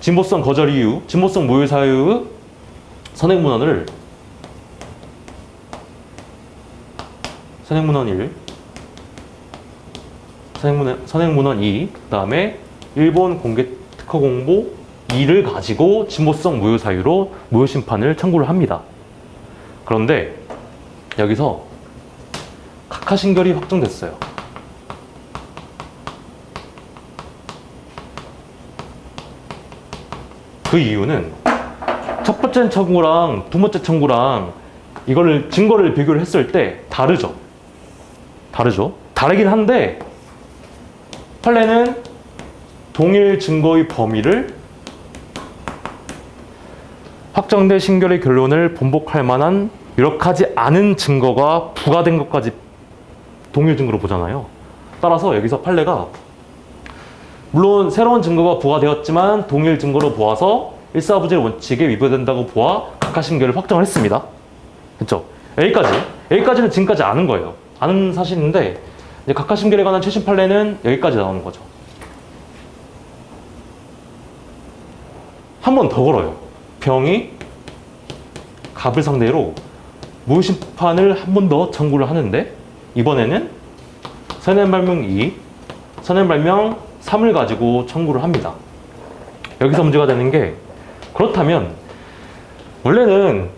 진보성 거절 이유, 진보성 모의 사유의 선행문헌을 선행문헌 1, 선행문헌 2, 그 다음에 일본 공개 특허 공보 2를 가지고 진보성 무효 사유로 무효 심판을 청구를 합니다. 그런데 여기서 각하신결이 확정됐어요. 그 이유는 첫 번째 청구랑 두 번째 청구랑 이거를 증거를 비교를 했을 때 다르죠. 다르긴 한데 판례는 동일 증거의 범위를 확정된 신결의 결론을 번복할 만한 유력하지 않은 증거가 부과된 것까지 동일 증거로 보잖아요. 따라서 여기서 판례가 물론 새로운 증거가 부과되었지만 동일 증거로 보아서 일사부재 원칙에 위배된다고 보아 각하신결을 확정을 했습니다. 그렇죠? 여기까지는 지금까지 아는 거예요. 아는 사실인데 이제 각하신결에 관한 최신 판례는 여기까지 나오는 거죠. 한 번 더 걸어요. 병이 갑을 상대로 무효 심판을 한 번 더 청구를 하는데 이번에는 선행발명 2, 선행발명 3을 가지고 청구를 합니다. 여기서 문제가 되는 게 그렇다면 원래는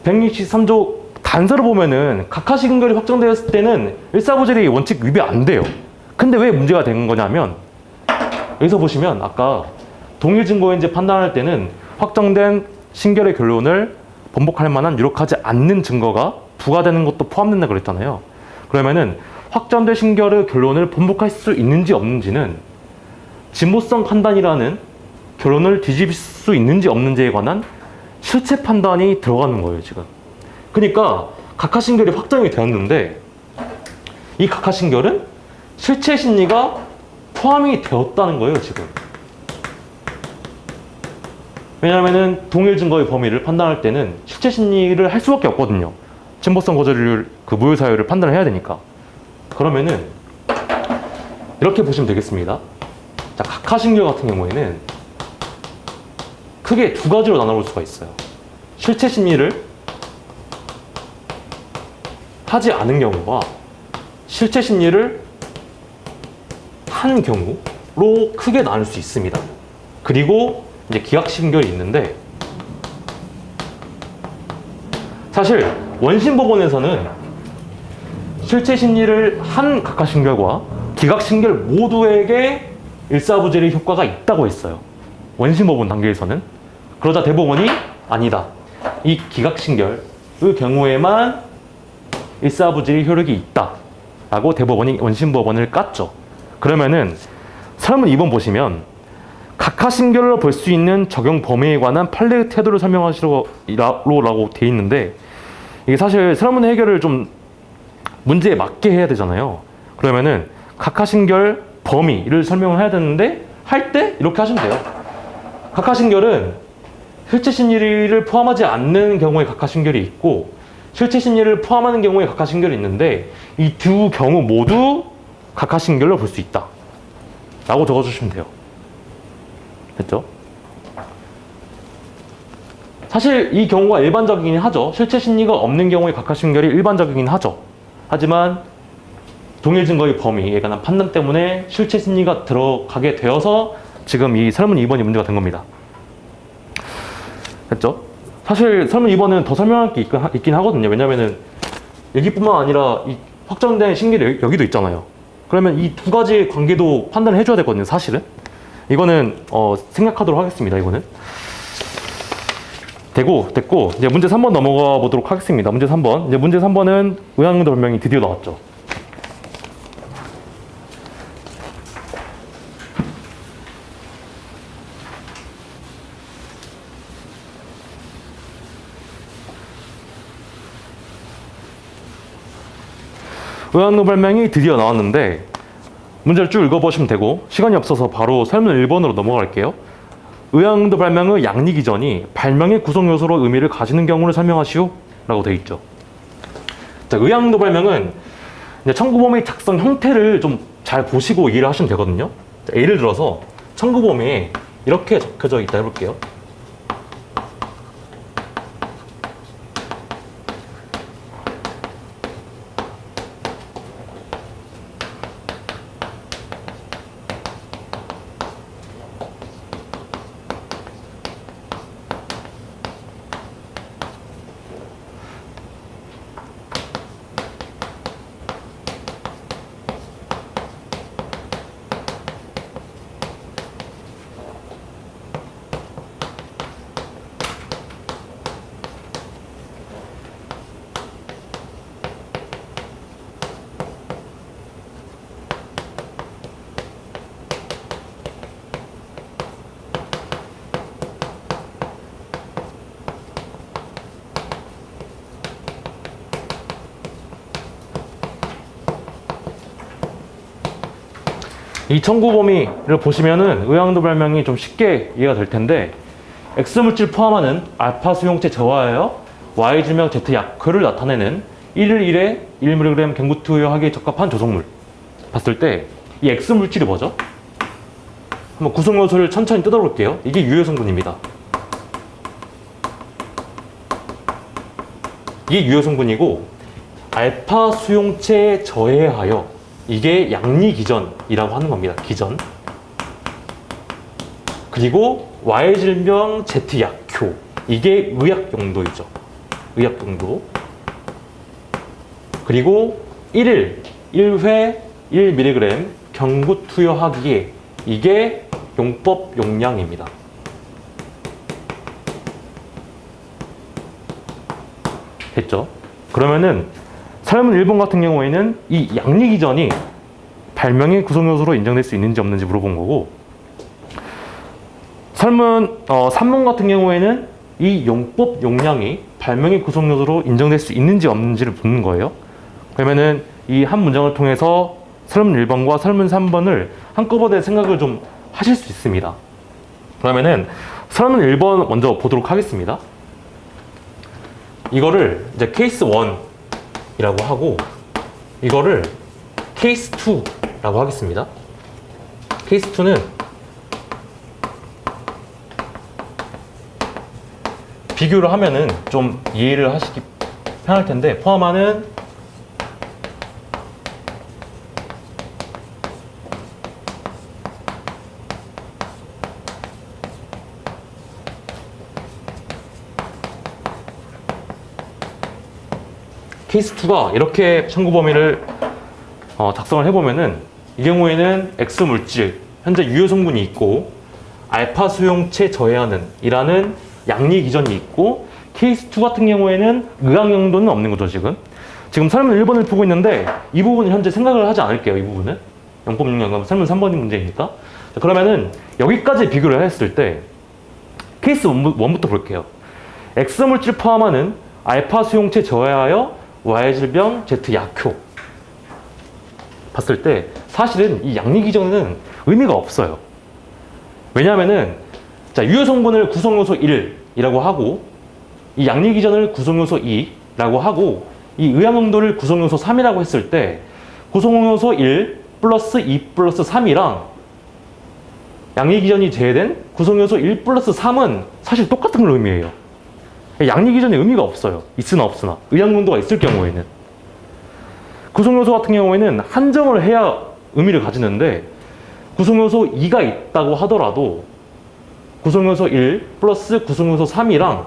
163조 단서를 보면은 각하신결이 확정되었을 때는 일사부재리 원칙 위배 안 돼요. 근데 왜 문제가 된 거냐면 여기서 보시면 아까 동일 증거인지 판단할 때는 확정된 신결의 결론을 번복할 만한 유력하지 않는 증거가 부과되는 것도 포함된다 그랬잖아요. 그러면은 확정된 신결의 결론을 번복할 수 있는지 없는지는 진보성 판단이라는 결론을 뒤집을 수 있는지 없는지에 관한 실체 판단이 들어가는 거예요, 지금. 그러니까 각하신결이 확정이 되었는데 이 각하신결은 실체 심리가 포함이 되었다는 거예요, 지금. 왜냐하면 동일 증거의 범위를 판단할 때는 실체 심리를 할 수밖에 없거든요. 진보성 거절률, 그 무효 사유를 판단을 해야 되니까. 그러면은 이렇게 보시면 되겠습니다. 자, 각하신결 같은 경우에는 크게 두 가지로 나눠볼 수가 있어요. 실체 심리를 하지 않은 경우와 실체 심리를 한 경우로 크게 나눌 수 있습니다. 그리고 이제 기각신결이 있는데 사실 원심법원에서는 실체 심리를 한 각하신결과 기각신결 모두에게 일사부재리 효과가 있다고 했어요. 원심법원 단계에서는. 그러자 대법원이 아니다. 이 기각신결의 경우에만 일사부재리 효력이 있다. 라고 대법원이 원심법원을 깠죠. 그러면은 설문 2번 보시면 각하신결로 볼 수 있는 적용 범위에 관한 판례의 태도를 설명하시라고 돼 있는데 이게 사실 설문 해결을 좀 문제에 맞게 해야 되잖아요. 그러면은 각하신결 범위를 설명을 해야 되는데 할 때 이렇게 하시면 돼요. 각하신결은 실체 심리를 포함하지 않는 경우에 각하신결이 있고 실체 심리를 포함하는 경우에 각하신결이 있는데 이 두 경우 모두 각하신결로 볼 수 있다. 라고 적어주시면 돼요. 됐죠? 사실 이 경우가 일반적이긴 하죠. 실체 심리가 없는 경우에 각하신결이 일반적이긴 하죠. 하지만 동일 증거의 범위에 관한 판단 때문에 실체 심리가 들어가게 되어서 지금 이 설문 2번이 문제가 된 겁니다. 됐죠? 사실 설문 2번은 더 설명할 게 있긴 하거든요. 왜냐면은 여기뿐만 아니라 이 확정된 신결이 여기도 있잖아요. 그러면 이 두 가지 관계도 판단을 해줘야 되거든요, 사실은. 이거는 생략하도록 하겠습니다. 이거는 됐고 이제 문제 3번 넘어가 보도록 하겠습니다. 문제 3번. 이제 문제 3번은 의학응도 변명이 드디어 나왔죠. 의학응도 발명이 드디어 나왔는데 문제를 쭉 읽어보시면 되고 시간이 없어서 바로 설문 1번으로 넘어갈게요. 의학응도 발명의 양리 기전이 발명의 구성 요소로 의미를 가지는 경우를 설명하시오 라고 되어 있죠. 자, 의학응도 발명은 이제 청구범위 작성 형태를 좀 잘 보시고 이해를 하시면 되거든요. 자, 예를 들어서 청구범위에 이렇게 적혀져 있다 해볼게요. 이 청구 범위를 보시면은 의왕도 발명이 좀 쉽게 이해가 될 텐데, X물질 포함하는 알파 수용체 저하여 Y 질명 Z 약효를 나타내는 1일 1에 1mg 경구투여하기에 적합한 조성물 봤을 때 이 X물질이 뭐죠? 한번 구성 요소를 천천히 뜯어볼게요. 이게 유효 성분입니다. 이게 유효 성분이고, 알파 수용체에 저해하여, 이게 양리 기전이라고 하는 겁니다. 기전. 그리고 Y 질병 Z 약효, 이게 의학 용도이죠. 의학 용도. 그리고 1일 1회 1mg 경구 투여하기에, 이게 용법 용량입니다. 됐죠? 그러면은 설문 1번 같은 경우에는 이 양리 기전이 발명의 구성 요소로 인정될 수 있는지 없는지 물어본 거고, 설문 3번 같은 경우에는 이 용법 용량이 발명의 구성 요소로 인정될 수 있는지 없는지를 묻는 거예요. 그러면은 이 한 문장을 통해서 설문 1번과 설문 3번을 한꺼번에 생각을 좀 하실 수 있습니다. 그러면은 설문 1번 먼저 보도록 하겠습니다. 이거를 이제 케이스 1이라고 하고, 이거를 케이스 2라고 하겠습니다. 케이스 2는 비교를 하면은 좀 이해를 하시기 편할 텐데, 포함하는 케이스 2가 이렇게 청구 범위를 작성을 해보면은, 이 경우에는 X 물질, 현재 유효 성분이 있고, 알파 수용체 저해하는 이라는 양리 기전이 있고, 케이스 2 같은 경우에는 의학 용도는 없는 거죠. 지금 설문 1번을 보고 있는데, 이 부분은 현재 생각을 하지 않을게요. 이 부분은 용법 용량, 설문 3번이 문제이니까. 자, 그러면은 여기까지 비교를 했을 때 케이스 1부터 볼게요. X 물질 포함하는 알파 수용체 저해하여 Y 질병 Z 약효 봤을 때 사실은 이 양리 기전은 의미가 없어요. 왜냐하면은, 자, 유효 성분을 구성 요소 1이라고 하고, 이 양리 기전을 구성 요소 2라고 하고, 이 의학 용도를 구성 요소 3이라고 했을 때, 구성 요소 1 플러스 2 플러스 3이랑 양리 기전이 제외된 구성 요소 1 플러스 3은 사실 똑같은 걸 의미해요. 양리 기전의 의미가 없어요. 있으나 없으나. 의학 용도가 있을 경우에는. 구성 요소 같은 경우에는 한정을 해야 의미를 가지는데, 구성 요소 2가 있다고 하더라도 구성 요소 1 플러스 구성 요소 3이랑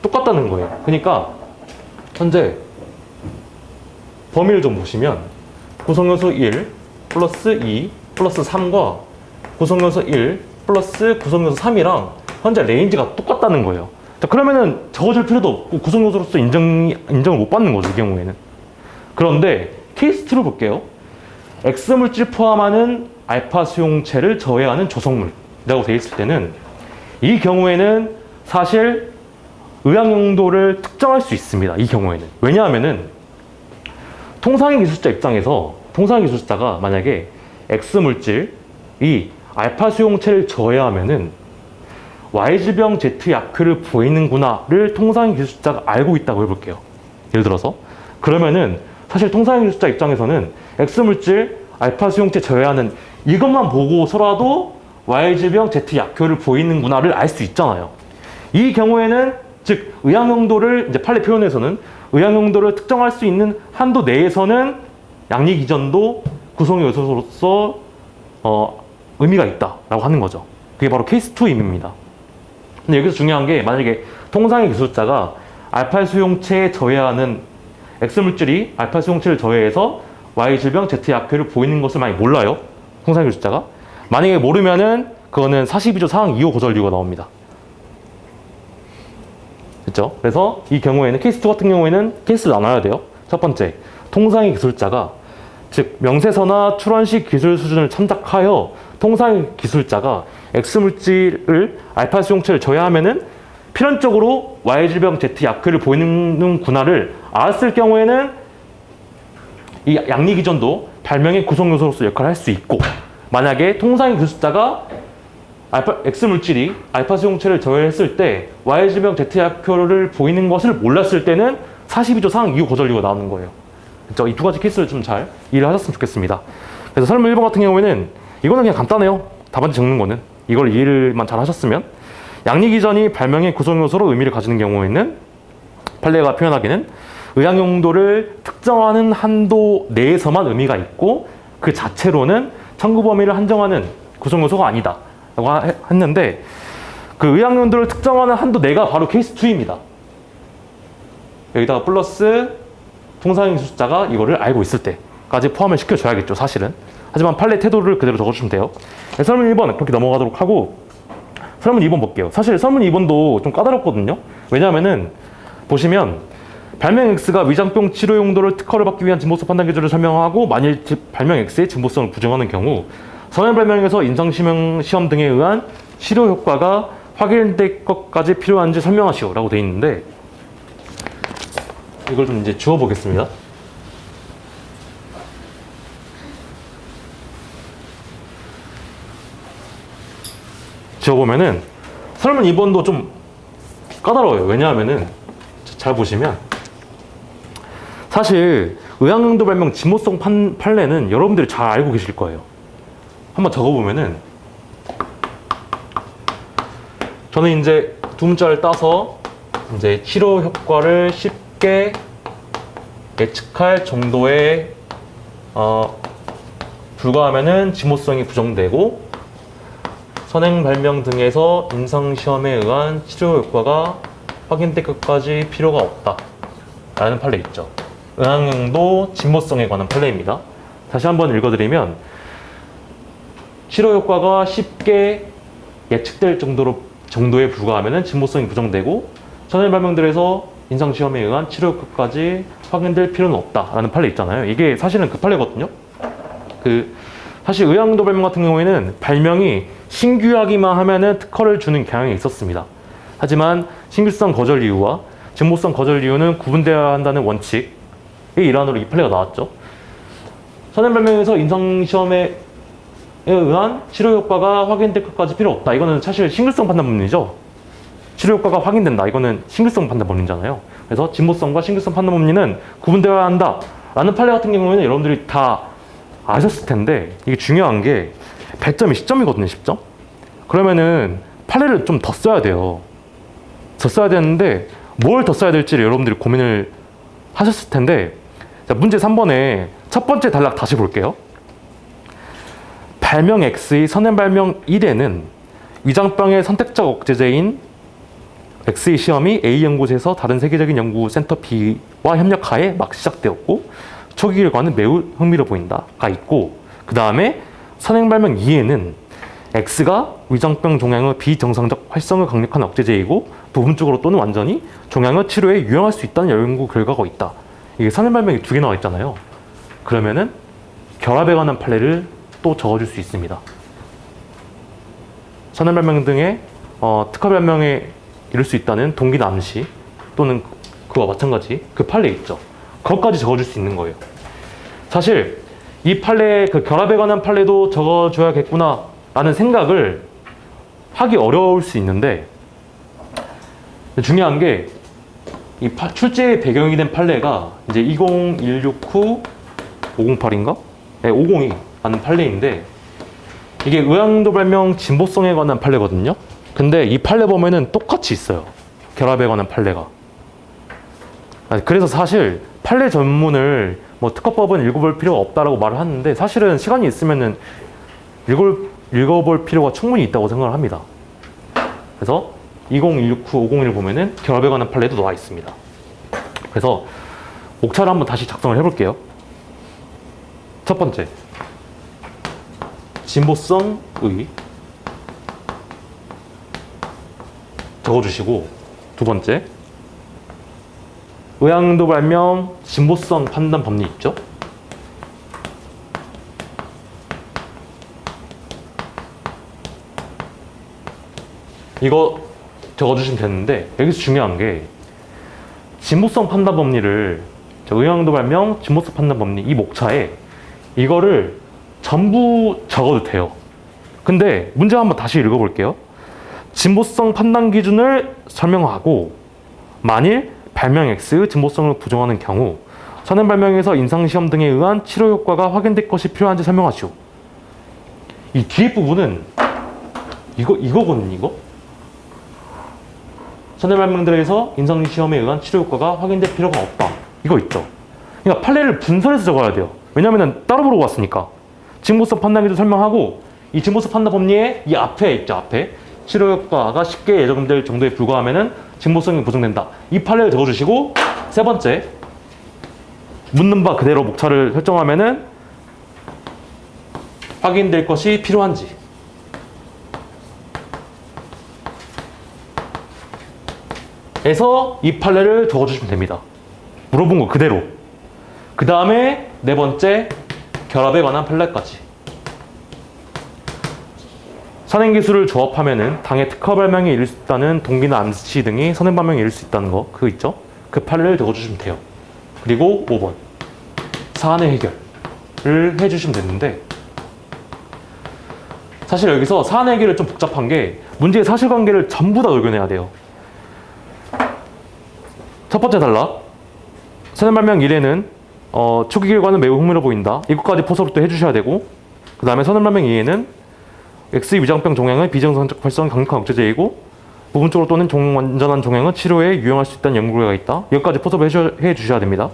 똑같다는 거예요. 그러니까 현재 범위를 좀 보시면, 구성 요소 1 플러스 2 플러스 3과 구성 요소 1 플러스 구성 요소 3이랑 현재 레인지가 똑같다는 거예요. 자, 그러면은 적어줄 필요도 없고 구성 요소로서 인정을 못 받는 거죠, 이 경우에는. 그런데 케이스 2를 볼게요. X 물질 포함하는 알파 수용체를 저해하는 조성물이라고 되어 있을 때는, 이 경우에는 사실 의학 용도를 특정할 수 있습니다. 이 경우에는. 왜냐하면은 통상의 기술자 입장에서, 통상의 기술자가 만약에 X 물질이 알파 수용체를 저해하면은 Y 질병 Z 약효를 보이는구나를 통상의 기술자가 알고 있다고 해볼게요. 예를 들어서. 그러면은 사실 통상의 기술자 입장에서는 X 물질 알파 수용체 저해하는 이것만 보고서라도 Y질병 Z 약효를 보이는구나를 알 수 있잖아요. 이 경우에는 즉 의학용도를 이제 판례 표현에서는 의학용도를 특정할 수 있는 한도 내에서는 양리기전도 구성의 요소로서 의미가 있다라고 하는 거죠. 그게 바로 케이스 2임입니다. 근데 여기서 중요한 게 만약에 통상의 기술자가 알파 수용체에 저해하는 X 물질이 알파 수용체를 저해해서 Y 질병 Z 약효를 보이는 것을 만약 몰라요. 통상의 기술자가 만약에 모르면은 그거는 42조 사항 2호 고절 이유가 나옵니다. 그렇죠? 그래서 이 경우에는 케이스 2 같은 경우에는 케이스를 나눠야 돼요. 첫 번째, 통상의 기술자가 즉 명세서나 출원식 기술 수준을 참작하여 통상의 기술자가 X 물질을 알파 수용체를 저해하면은 필연적으로 Y 질병 Z 약효를 보이는구나를 알았을 경우에는 이 양리기전도 발명의 구성 요소로서 역할을 할 수 있고, 만약에 통상의 기술자가 X 물질이 알파 수용체를 저해했을 때 Y 질병 Z 약효를 보이는 것을 몰랐을 때는 42조 사항 2호 고절 이유가 나오는 거예요. 그렇죠? 이 두 가지 케이스를 좀 잘 이해를 하셨으면 좋겠습니다. 그래서 설문 1번 같은 경우에는 이거는 그냥 간단해요. 답안지 적는 거는. 이걸 이해를만 잘 하셨으면. 양리기전이 발명의 구성 요소로 의미를 가지는 경우에는 판례가 표현하기는 의학용도를 특정하는 한도 내에서만 의미가 있고 그 자체로는 청구 범위를 한정하는 구성 요소가 아니다 라고 했는데, 그 의학용도를 특정하는 한도 내가 바로 케이스 2입니다. 여기다가 플러스 통상의 기술자가 이거를 알고 있을 때까지 포함을 시켜줘야겠죠, 사실은. 하지만 판례 태도를 그대로 적어주시면 돼요. 설문 1번 그렇게 넘어가도록 하고, 설문 2번 볼게요. 사실 설문 2번도 좀 까다롭거든요. 왜냐하면은 보시면 발명 X가 위장병 치료 용도를 특허를 받기 위한 진보성 판단 기준을 설명하고, 만일 발명 X의 진보성을 부정하는 경우 선행 발명에서 임상 시험 등에 의한 치료 효과가 확인될 것까지 필요한지 설명하시오 라고 돼 있는데, 이걸 좀 이제 주워 보겠습니다. 지어보면은 설문 2번도 좀 까다로워요. 왜냐하면은 잘 보시면 사실 의학용도 발명 진보성 판례는 여러분들이 잘 알고 계실 거예요. 한번 적어보면은, 저는 이제 두 문자를 따서 이제 치료 효과를 쉽게 예측할 정도에 불과하면은 진보성이 부정되고, 선행 발명 등에서 임상시험에 의한 치료 효과가 확인될 것까지 필요가 없다 라는 판례 있죠. 의학용도 진보성에 관한 판례입니다. 다시 한번 읽어드리면, 치료 효과가 쉽게 예측될 정도에 불과하면 진보성이 부정되고, 선행 발명들에서 임상시험에 의한 치료 효과까지 확인될 필요는 없다 라는 판례 있잖아요. 이게 사실은 그 판례거든요. 사실 의학용도 발명 같은 경우에는 발명이 신규하기만 하면은 특허를 주는 경향이 있었습니다. 하지만 신규성 거절 이유와 진보성 거절 이유는 구분되어야 한다는 원칙의 일환으로 이 판례가 나왔죠. 선행 발명에서 임상시험에 의한 치료 효과가 확인될 것까지 필요 없다. 이거는 사실 신규성 판단 법리죠. 치료 효과가 확인된다. 이거는 신규성 판단 법리잖아요. 그래서 진보성과 신규성 판단 법리는 구분되어야 한다 라는 판례 같은 경우에는 여러분들이 다 아셨을 텐데, 이게 중요한 게 100점이 10점이거든요. 10점. 그러면은 판례를 좀 더 써야 돼요. 더 써야 되는데 뭘 더 써야 될지를 여러분들이 고민을 하셨을 텐데, 자, 문제 3번에 첫 번째 단락 다시 볼게요. 발명 X의 선행 발명 1에는 위장병의 선택적 억제제인 X의 시험이 A 연구소에서 다른 세계적인 연구센터 B와 협력하에 막 시작되었고 초기 결과는 매우 흥미로워 보인다가 있고, 그 다음에 선행 발명 2에는 X가 위장병 종양의 비정상적 활성을 강력한 억제제이고 부분적으로 또는 완전히 종양의 치료에 유용할 수 있다는 연구 결과가 있다. 이게 선행 발명이 2개 나와 있잖아요. 그러면은 결합에 관한 판례를 또 적어줄 수 있습니다. 선행 발명 등의 특허 발명에 이를 수 있다는 동기 남시 또는 그와 마찬가지 그 판례 있죠. 그것까지 적어줄 수 있는 거예요. 사실 이 판례, 그 결합에 관한 판례도 적어줘야겠구나 라는 생각을 하기 어려울 수 있는데, 중요한 게 이 출제의 배경이 된 판례가 이제 20169 508인가? 네, 50이 라는 판례인데, 이게 의학도 발명 진보성에 관한 판례거든요. 근데 이 판례 보면은 똑같이 있어요. 결합에 관한 판례가. 그래서 사실 판례 전문을 뭐 특허법은 읽어볼 필요가 없다라고 말을 하는데 사실은 시간이 있으면은 읽어볼 필요가 충분히 있다고 생각을 합니다. 그래서 2016-5011 보면은 결합에 관한 판례도 나와 있습니다. 그래서 목차를 한번 다시 작성을 해볼게요. 첫 번째, 진보성의 적어주시고, 두 번째, 의학도 발명 진보성 판단 법리 있죠? 이거 적어주시면 되는데 여기서 중요한 게 진보성 판단 법리를 의학도 발명 진보성 판단 법리 이 목차에 이거를 전부 적어도 돼요. 근데 문제 한번 다시 읽어볼게요. 진보성 판단 기준을 설명하고 만일 발명 X의 진보성을 부정하는 경우 선행 발명에서 임상시험 등에 의한 치료 효과가 확인될 것이 필요한지 설명하시오. 이 뒤에 부분은 이거거든요. 이거 선행 발명들에서 임상시험에 의한 치료 효과가 확인될 필요가 없다. 이거 있죠. 그러니까 판례를 분설해서 적어야 돼요. 왜냐면은 따로 보러 왔으니까. 진보성 판단 기준 설명하고 이 진보성 판단 법리에 이 앞에 있죠. 앞에 치료 효과가 쉽게 예정될 정도에 불과하면은 진보성이 보정된다. 이 판례를 적어주시고 세 번째, 묻는 바 그대로 목차를 설정하면은 확인될 것이 필요한지 에서 이 판례를 적어주시면 됩니다. 물어본 거 그대로. 그 다음에 네 번째, 결합에 관한 판례까지. 선행기술을 조합하면은 당의 특허 발명에 이를 수 있다는 동기나 암시 등이 선행 발명에 이를 수 있다는 거 그거 있죠? 그 판례를 적어주시면 돼요. 그리고 5번, 사안의 해결을 해주시면 되는데 사실 여기서 사안의 해결이 좀 복잡한 게 문제의 사실관계를 전부 다 녹여내야 돼요. 첫 번째 단락, 선행 발명 1에는 초기 결과는 매우 흥미로워 보인다. 이것까지 포섭을 또 해주셔야 되고 그 다음에 선행 발명 2에는 X 위장병 종양은 비정상적 활성 강력한 억제제이고 부분적으로 또는 완전한 종양은 치료에 유용할 수 있다는 연구 결과가 있다. 여기까지 포섭을 해주셔야 됩니다.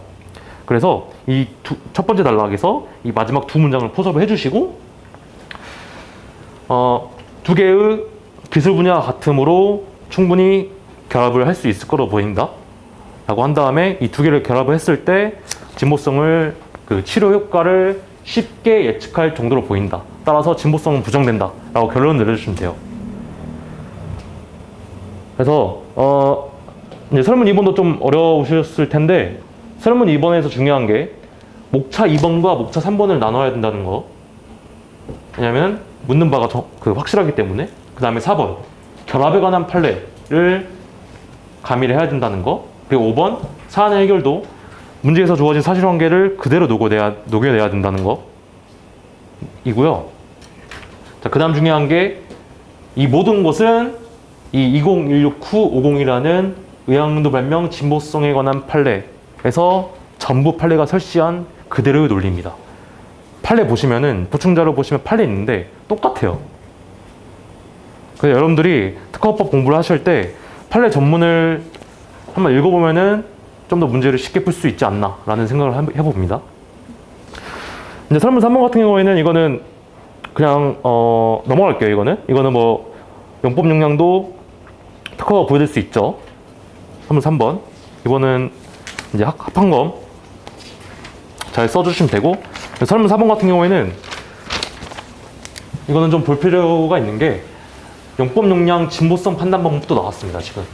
그래서 이 첫 번째 단락에서 이 마지막 두 문장을 포섭을 해주시고 두 개의 기술 분야가 같으므로 충분히 결합을 할 수 있을 거로 보인다 라고 한 다음에 이 두 개를 결합을 했을 때 진보성을 그 치료 효과를 쉽게 예측할 정도로 보인다. 따라서 진보성은 부정된다 라고 결론을 내려주시면 돼요. 그래서 이제 설문 2번도 좀 어려우셨을 텐데 설문 2번에서 중요한 게 목차 2번과 목차 3번을 나눠야 된다는 거. 왜냐면 묻는 바가 확실하기 때문에. 그 다음에 4번, 결합에 관한 판례를 가미를 해야 된다는 거. 그리고 5번, 사안의 해결도 문제에서 주어진 사실관계를 그대로 녹여내야 된다는 거 이고요. 자, 그 다음 중요한 게 이 모든 것은 이 2016-501이라는 의학도 발명 진보성에 관한 판례에서 전부 판례가 설치한 그대로의 논리입니다. 판례 보시면은 보충자료 보시면 판례 있는데 똑같아요. 그래서 여러분들이 특허법 공부를 하실 때 판례 전문을 한번 읽어보면은 좀 더 문제를 쉽게 풀 수 있지 않나 라는 생각을 해봅니다. 이제 설문 3번 같은 경우에는 이거는 그냥 넘어갈게요. 이거는 뭐 용법 용량도 특허가 부여될 수 있죠. 설문 3번 이거는 이제 합헌검 잘 써주시면 되고 설문 4번 같은 경우에는 이거는 좀 볼 필요가 있는 게 용법 용량 진보성 판단 방법도 나왔습니다. 지금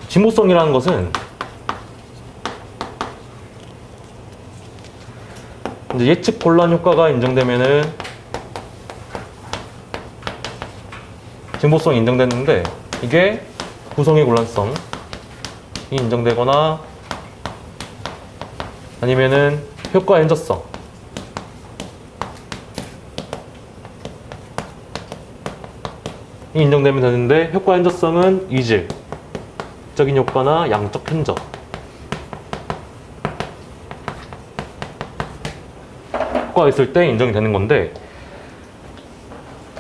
진보성이라는 것은 이제 예측 곤란 효과가 인정되면은 진보성이 인정됐는데 이게 구성의 곤란성이 인정되거나 아니면은 효과 현저성 이 인정되면 되는데 효과 현저성은 이질적인 효과나 양적 현저 효과가 있을 때 인정이 되는 건데,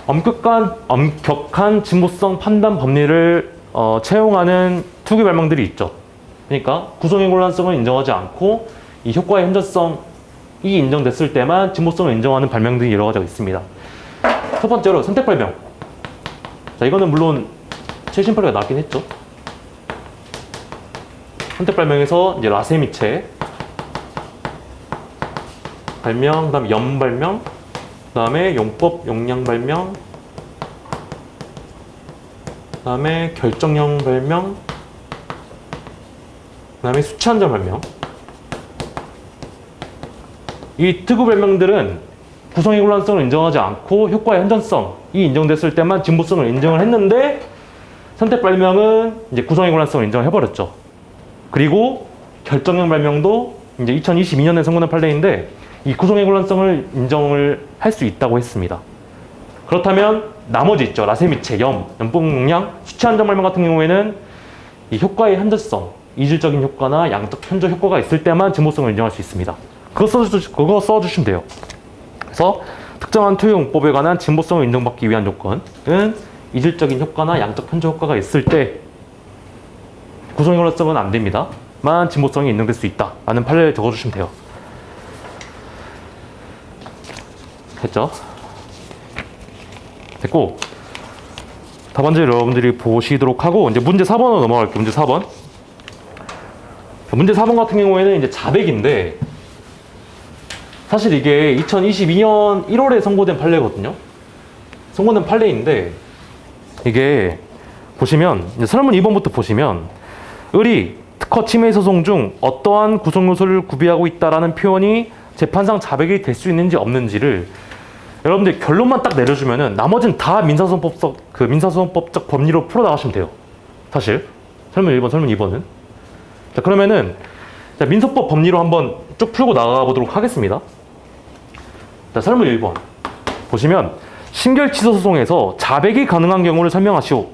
엄격한 진보성 판단 법리를 채용하는 투기 발명들이 있죠. 그러니까 구성의 곤란성을 인정하지 않고 이 효과의 현저성이 인정됐을 때만 진보성을 인정하는 발명들이 여러 가지가 있습니다. 첫 번째로 선택 발명. 자, 이거는 물론 최신 판례가 나왔긴 했죠. 선택 발명에서 이제 라세미체 발명, 그다음에 염 발명, 그다음에 용법 용량 발명, 그다음에 결정형 발명, 그다음에 수치한정 발명. 이 특우 발명들은 구성의 곤란성을 인정하지 않고 효과의 현저성이 인정됐을 때만 진보성을 인정을 했는데, 선택 발명은 이제 구성의 곤란성을 인정을 해버렸죠. 그리고 결정형 발명도 이제 2022년에 선고된 판례인데, 이 구성의 곤란성을 인정을 할 수 있다고 했습니다. 그렇다면 나머지 있죠. 라세미체, 염법 용량, 수치한정 발명 같은 경우에는 이 효과의 현저성, 이질적인 효과나 양적 현저 효과가 있을 때만 진보성을 인정할 수 있습니다. 그거 써주시면 돼요. 그래서 특정한 투여 용법에 관한 진보성을 인정받기 위한 요건은 이질적인 효과나 양적 현저 효과가 있을 때 구성의 곤란성은 안 됩니다. 만 진보성이 인정될 수 있다 라는 판례를 적어주시면 돼요. 됐죠? 됐고, 답안지를 여러분들이 보시도록 하고, 이제 문제 4번으로 넘어갈게요. 문제 4번. 문제 4번 같은 경우에는 이제 자백인데, 사실 이게 2022년 1월에 선고된 판례거든요. 선고된 판례인데, 이게 보시면, 이제 설문 2번부터 보시면, 을이 특허 침해 소송 중 어떠한 구성 요소를 구비하고 있다라는 표현이 재판상 자백이 될 수 있는지 없는지를 여러분들 결론만 딱 내려주면은 나머지는 다 민사소송법적 법리로 풀어나가시면 돼요. 사실 설문 1번, 설문 2번은. 자, 그러면은 자, 민소법 법리로 한번 쭉 풀고 나가보도록 하겠습니다. 자, 설문 1번 보시면 신결 취소 소송에서 자백이 가능한 경우를 설명하시오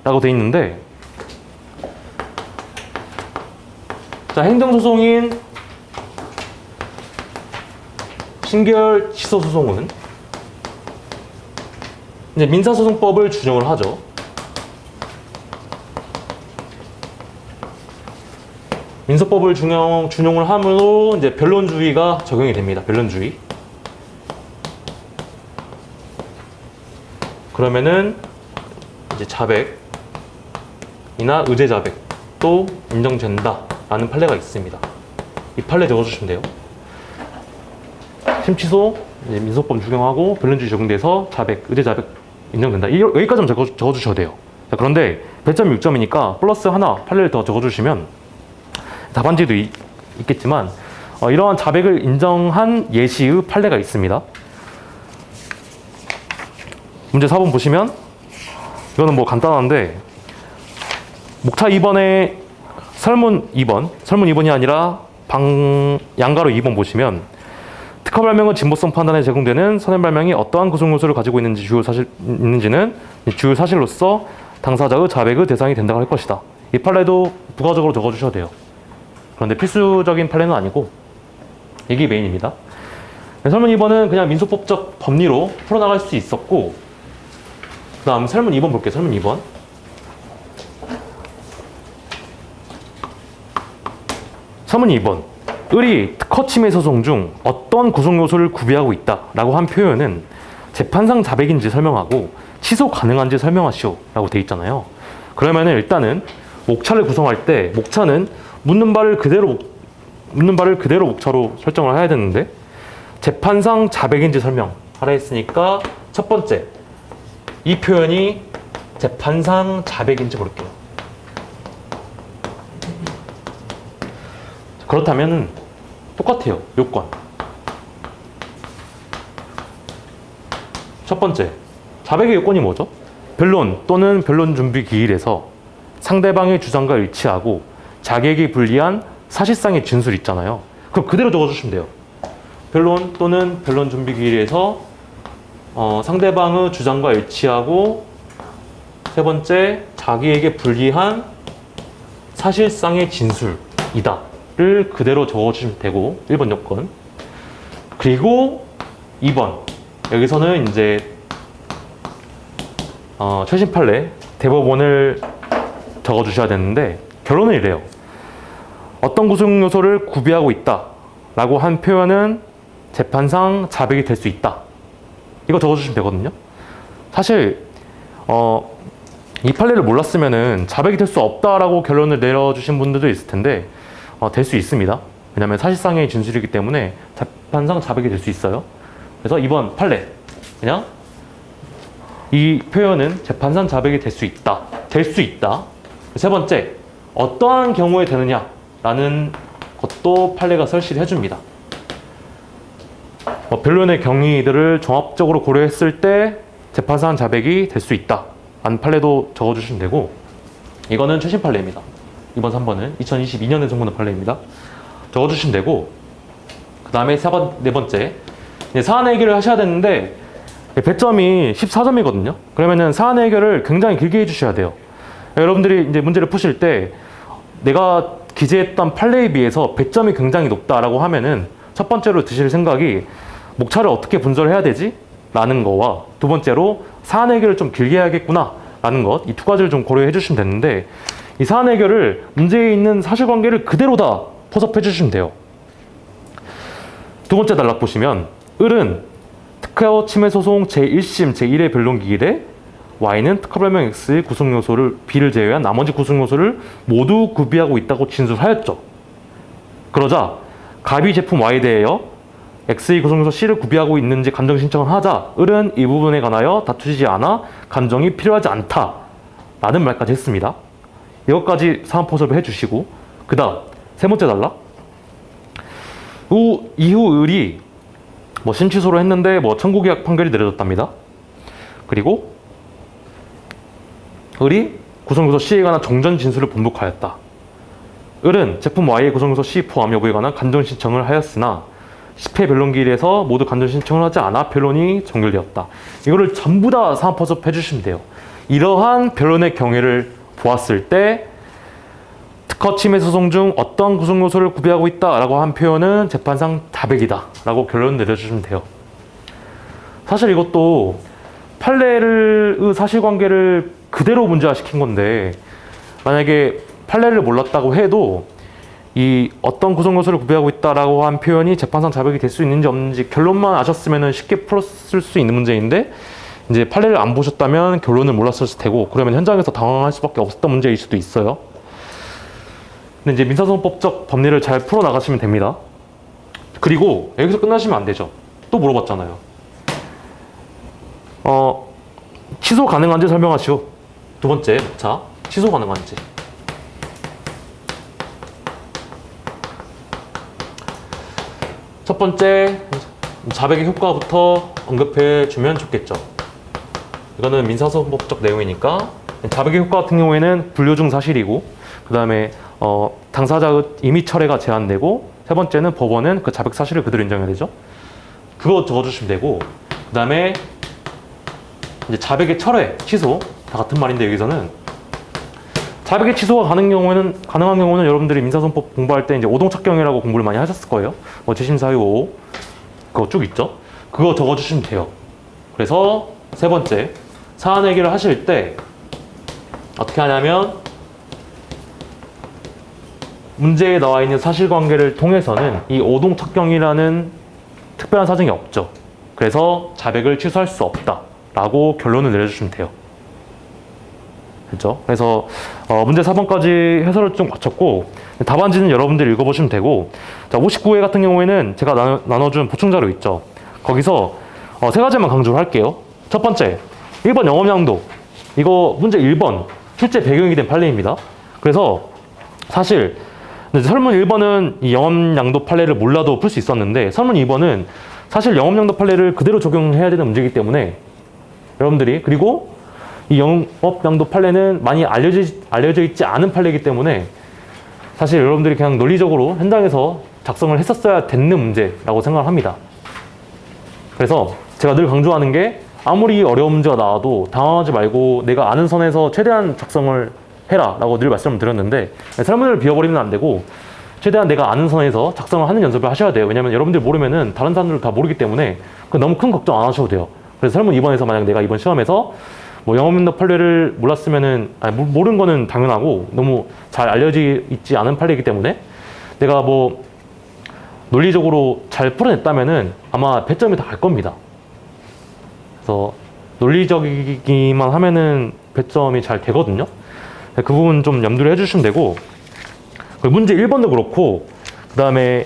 라고 돼 있는데, 자, 행정소송인 신결 취소 소송은 이제 민사소송법을 준용을 하죠. 민소법을 준용을 함으로 이제 변론주의가 적용이 됩니다. 변론주의. 그러면은 이제 자백이나 의제 자백도 인정된다라는 판례가 있습니다. 이 판례 적어주시면 돼요. 심취소, 이제 민소법 적용하고 변론주의 적용돼서 자백, 의제 자백 인정된다. 여기까지만 적어주셔도 돼요. 자, 그런데 배점 6점이니까 플러스 하나 판례를 더 적어주시면 답안지도 있겠지만 이러한 자백을 인정한 예시의 판례가 있습니다. 문제 4번 보시면 이거는 뭐 간단한데, 목차 2번에 설문 2번이 아니라 양가로 2번 보시면 특허 발명은 진보성 판단에 제공되는 선행 발명이 어떠한 구성 요소를 가지고 있는지는 주요 사실로서 당사자의 자백의 대상이 된다고 할 것이다. 이 판례도 부가적으로 적어주셔도 돼요. 그런데 필수적인 판례는 아니고 이게 메인입니다. 설문 2번은 그냥 민소법적 법리로 풀어나갈 수 있었고, 그 다음 설문 2번 볼게요. 설문 2번. 설문 2번. 을이 특허 침해 소송 중 어떤 구성 요소를 구비하고 있다라고 한 표현은 재판상 자백인지 설명하고 취소 가능한지 설명하시오 라고 돼 있잖아요. 그러면은 일단은 목차를 구성할 때 목차는 묻는 바를 그대로 목차로 설정을 해야 되는데, 재판상 자백인지 설명하라 했으니까 첫 번째, 이 표현이 재판상 자백인지 볼게요. 그렇다면 똑같아요. 요건. 첫 번째, 자백의 요건이 뭐죠? 변론 또는 변론 준비 기일에서 상대방의 주장과 일치하고 자객이 불리한 사실상의 진술이 있잖아요. 그럼 그대로 적어주시면 돼요. 변론 또는 변론 준비 기일에서 상대방의 주장과 일치하고, 세 번째, 자기에게 불리한 사실상의 진술이다 를 그대로 적어주시면 되고, 1번 요건. 그리고 2번 여기서는 이제 최신 판례 대법원을 적어주셔야 되는데 결론은 이래요. 어떤 구성 요소를 구비하고 있다 라고 한 표현은 재판상 자백이 될 수 있다. 이거 적어주시면 되거든요. 사실 이 판례를 몰랐으면은 자백이 될 수 없다라고 결론을 내려주신 분들도 있을 텐데 될 수 있습니다. 왜냐하면 사실상의 진술이기 때문에 재판상 자백이 될 수 있어요. 그래서 이번 판례 그냥 이 표현은 재판상 자백이 될 수 있다. 될 수 있다. 세 번째, 어떠한 경우에 되느냐라는 것도 판례가 설치를 해줍니다. 변론의 경위들을 종합적으로 고려했을 때 재판상 자백이 될 수 있다. 라는 판례도 적어주시면 되고, 이거는 최신 판례입니다. 이번 3번은 2022년에 선고된 판례입니다. 적어주시면 되고, 그 다음에 네 번째, 사안 해결을 하셔야 되는데 배점이 14점이거든요. 그러면은 사안 해결을 굉장히 길게 해주셔야 돼요. 여러분들이 이제 문제를 푸실 때 내가 기재했던 판례에 비해서 배점이 굉장히 높다라고 하면은 첫 번째로 드실 생각이 목차를 어떻게 분석해야 되지? 라는 거와 두 번째로 사안 해결을 좀 길게 해야겠구나 라는 것, 이 두 가지를 좀 고려해 주시면 되는데 이 사안 해결을 문제에 있는 사실관계를 그대로 다 포섭해 주시면 돼요. 두 번째 단락 보시면 을은 특허 침해 소송 제1심 제1의 변론기일에 Y는 특허 별명 X의 구성 요소를 B를 제외한 나머지 구성 요소를 모두 구비하고 있다고 진술하였죠. 그러자 갑이 제품 Y에 대하여 X의 구성 요소 C를 구비하고 있는지 감정 신청을 하자 을은 이 부분에 관하여 다투지 않아 감정이 필요하지 않다 라는 말까지 했습니다. 이것까지 사안 포섭을 해주시고 그 다음 세 번째 단락 이후 을이 심취소로 했는데 청구계약 판결이 내려졌답니다. 그리고 을이 구성요소 C에 관한 정전 진술을 번복하였다. 을은 제품 Y의 구성요소 C 포함 여부에 관한 간전 신청을 하였으나 10회 변론기일에서 모두 간전 신청을 하지 않아 변론이 종결되었다. 이거를 전부 다 사안 포섭해 주시면 돼요. 이러한 변론의 경위를 보았을 때 특허 침해 소송 중 어떤 구성 요소를 구비하고 있다라고 한 표현은 재판상 자백이다 라고 결론 내려주시면 돼요. 사실 이것도 판례의 사실관계를 그대로 문제화시킨 건데 만약에 판례를 몰랐다고 해도 이 어떤 구성 요소를 구비하고 있다라고 한 표현이 재판상 자백이 될 수 있는지 없는지 결론만 아셨으면 쉽게 풀었을 수 있는 문제인데 이제 판례를 안 보셨다면 결론을 몰랐을 테고 그러면 현장에서 당황할 수밖에 없었던 문제일 수도 있어요. 근데 이제 민사소송법적 법리를 잘 풀어나가시면 됩니다. 그리고 여기서 끝나시면 안 되죠. 또 물어봤잖아요. 취소 가능한지 설명하시오. 두 번째, 자, 취소 가능한지. 첫 번째, 자백의 효과부터 언급해 주면 좋겠죠. 이거는 민사소송법적 내용이니까 자백의 효과 같은 경우에는 불료중 사실이고 그 다음에 당사자의 임의 철회가 제한되고 세 번째는 법원은 그 자백 사실을 그대로 인정해야 되죠. 그거 적어주시면 되고 그 다음에 이제 자백의 철회, 취소 다 같은 말인데 여기서는 자백의 취소가 가능한 경우는 여러분들이 민사소송법 공부할 때 이제 오동착경이라고 공부를 많이 하셨을 거예요. 재심사유 5 그거 쭉 있죠. 그거 적어주시면 돼요. 그래서 세 번째 사안 해결을 하실 때 어떻게 하냐면 문제에 나와 있는 사실관계를 통해서는 이 오동착경이라는 특별한 사정이 없죠. 그래서 자백을 취소할 수 없다라고 결론을 내려주시면 돼요. 그렇죠? 그래서 문제 4번까지 해설을 좀 마쳤고 답안지는 여러분들이 읽어보시면 되고 자 59회 같은 경우에는 제가 나눠준 보충자료 있죠. 거기서 세 가지만 강조를 할게요. 첫 번째 1번 영업양도 이거 문제 1번 실제 배경이 된 판례입니다. 그래서 사실 설문 1번은 이 영업양도 판례를 몰라도 풀 수 있었는데 설문 2번은 사실 영업양도 판례를 그대로 적용해야 되는 문제이기 때문에 여러분들이 그리고 이 영업양도 판례는 많이 알려져 있지 않은 판례이기 때문에 사실 여러분들이 그냥 논리적으로 현장에서 작성을 했었어야 되는 문제라고 생각을 합니다. 그래서 제가 늘 강조하는 게 아무리 어려운 문제가 나와도 당황하지 말고 내가 아는 선에서 최대한 작성을 해라 라고 늘 말씀을 드렸는데 설문을 비워버리면 안 되고 최대한 내가 아는 선에서 작성을 하는 연습을 하셔야 돼요. 왜냐면 여러분들 모르면은 다른 사람들 다 모르기 때문에 너무 큰 걱정 안 하셔도 돼요. 그래서 설문 2번에서 만약 내가 이번 시험에서 뭐 영업인도 판례를 몰랐으면은, 아니, 모르는 거는 당연하고 너무 잘 알려져 있지 않은 판례이기 때문에 내가 뭐 논리적으로 잘 풀어냈다면은 아마 배점이 다 갈 겁니다. 그래서 논리적이기만 하면은 배점이 잘 되거든요. 그 부분 좀 염두를 해주시면 되고, 문제 1번도 그렇고, 그 다음에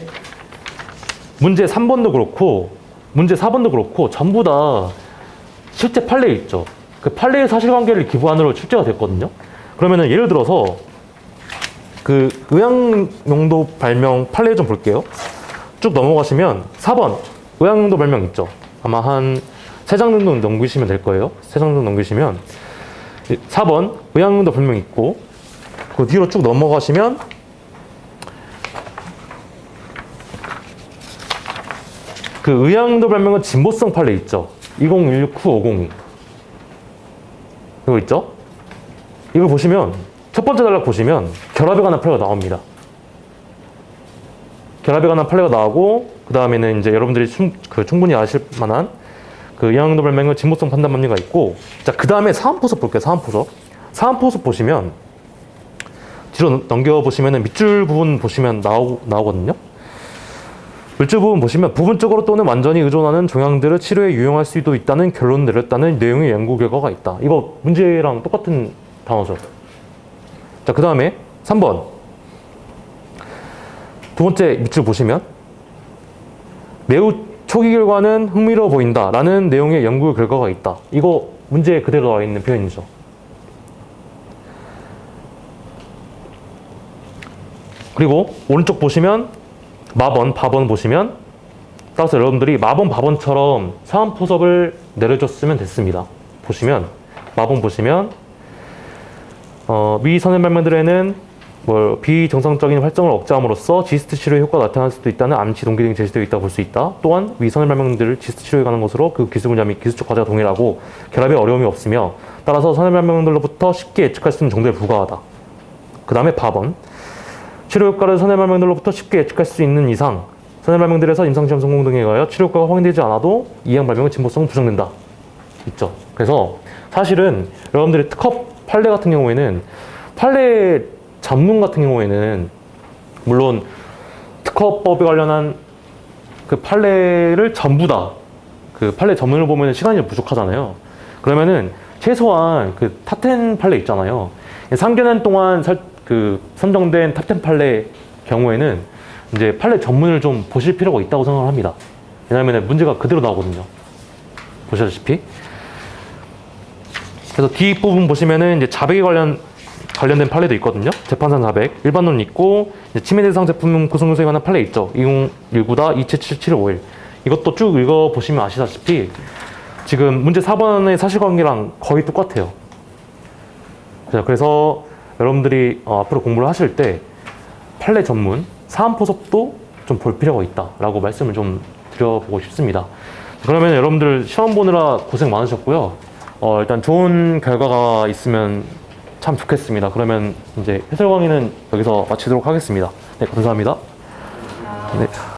문제 3번도 그렇고, 문제 4번도 그렇고, 전부 다 실제 판례 있죠. 그 판례의 사실관계를 기반으로 출제가 됐거든요. 그러면은 예를 들어서 그 의학용도 발명 판례 좀 볼게요. 쭉 넘어가시면 4번 의학용도 발명 있죠. 아마 한 3장 정도 넘기시면 될 거예요. 3장 정도 넘기시면 4번 의학용도 발명 있고, 그 뒤로 쭉 넘어가시면 그 의학용도 발명은 진보성 판례 있죠. 2016-502 이거 있죠? 이거 보시면 첫 번째 단락 보시면 결합에 관한 판례가 나옵니다. 결합에 관한 판례가 나오고, 그 다음에는 이제 여러분들이 충분히 아실 만한 그 의학용도 발명은 진보성 판단 법리가 있고, 자, 그 다음에 사안포섭 볼게요. 사안포섭. 사안포섭 보시면 뒤로 넘겨보시면 밑줄 부분 보시면 나오거든요. 밑줄 부분 보시면 부분적으로 또는 완전히 의존하는 종양들을 치료에 유용할 수도 있다는 결론을 내렸다는 내용의 연구 결과가 있다. 이거 문제랑 똑같은 단어죠. 자, 그 다음에 3번. 두 번째 밑줄 보시면 매우 초기 결과는 흥미로워 보인다 라는 내용의 연구 결과가 있다. 이거 문제에 그대로 나와 있는 표현이죠. 그리고 오른쪽 보시면 마번, 바번 보시면, 따라서 여러분들이 마번, 바번처럼 사안포섭을 내려줬으면 됐습니다. 보시면 마번 보시면 미 선행 발명들에는 비정상적인 활동을 억제함으로써 지스트 치료의 효과가 나타날 수도 있다는 암시 동기 등이 제시되어 있다고 볼 수 있다. 또한 위 선행 발명들을 지스트 치료에 관한 것으로 그 기술 분야 및 기술적 과제가 동일하고 결합에 어려움이 없으며, 따라서 선행 발명들로부터 쉽게 예측할 수 있는 정도에 불과하다. 그 다음에 바번. 치료 효과를 선행 발명들로부터 쉽게 예측할 수 있는 이상 선행 발명들에서 임상시험 성공 등에 의하여 치료 효과가 확인되지 않아도 이행 발명의 진보성은 부정된다. 있죠. 그래서 사실은 여러분들이 특허 판례 같은 경우에는, 판례 전문 같은 경우에는 물론 특허법에 관련한 그 판례를 전부 다 그 판례 전문을 보면 시간이 부족하잖아요. 그러면은 최소한 그 탑10 판례 있잖아요. 3개년 동안 선정된 탑10 판례 경우에는 이제 판례 전문을 좀 보실 필요가 있다고 생각을 합니다. 왜냐하면 문제가 그대로 나오거든요. 보시다시피. 그래서 뒷부분 보시면은 이제 자백에 관련된 판례도 있거든요. 재판상 자백, 일반론 있고, 침해 대상 제품 구성 요소에 관한 판례 있죠. 2019-277751. 이것도 쭉 읽어보시면 아시다시피 지금 문제 4번의 사실관계랑 거의 똑같아요. 그래서 여러분들이 앞으로 공부를 하실 때 판례 전문, 사안포섭도 좀 볼 필요가 있다라고 말씀을 좀 드려보고 싶습니다. 그러면 여러분들 시험 보느라 고생 많으셨고요. 일단 좋은 결과가 있으면 참 좋겠습니다. 그러면 이제 해설 강의는 여기서 마치도록 하겠습니다. 네, 감사합니다. 네.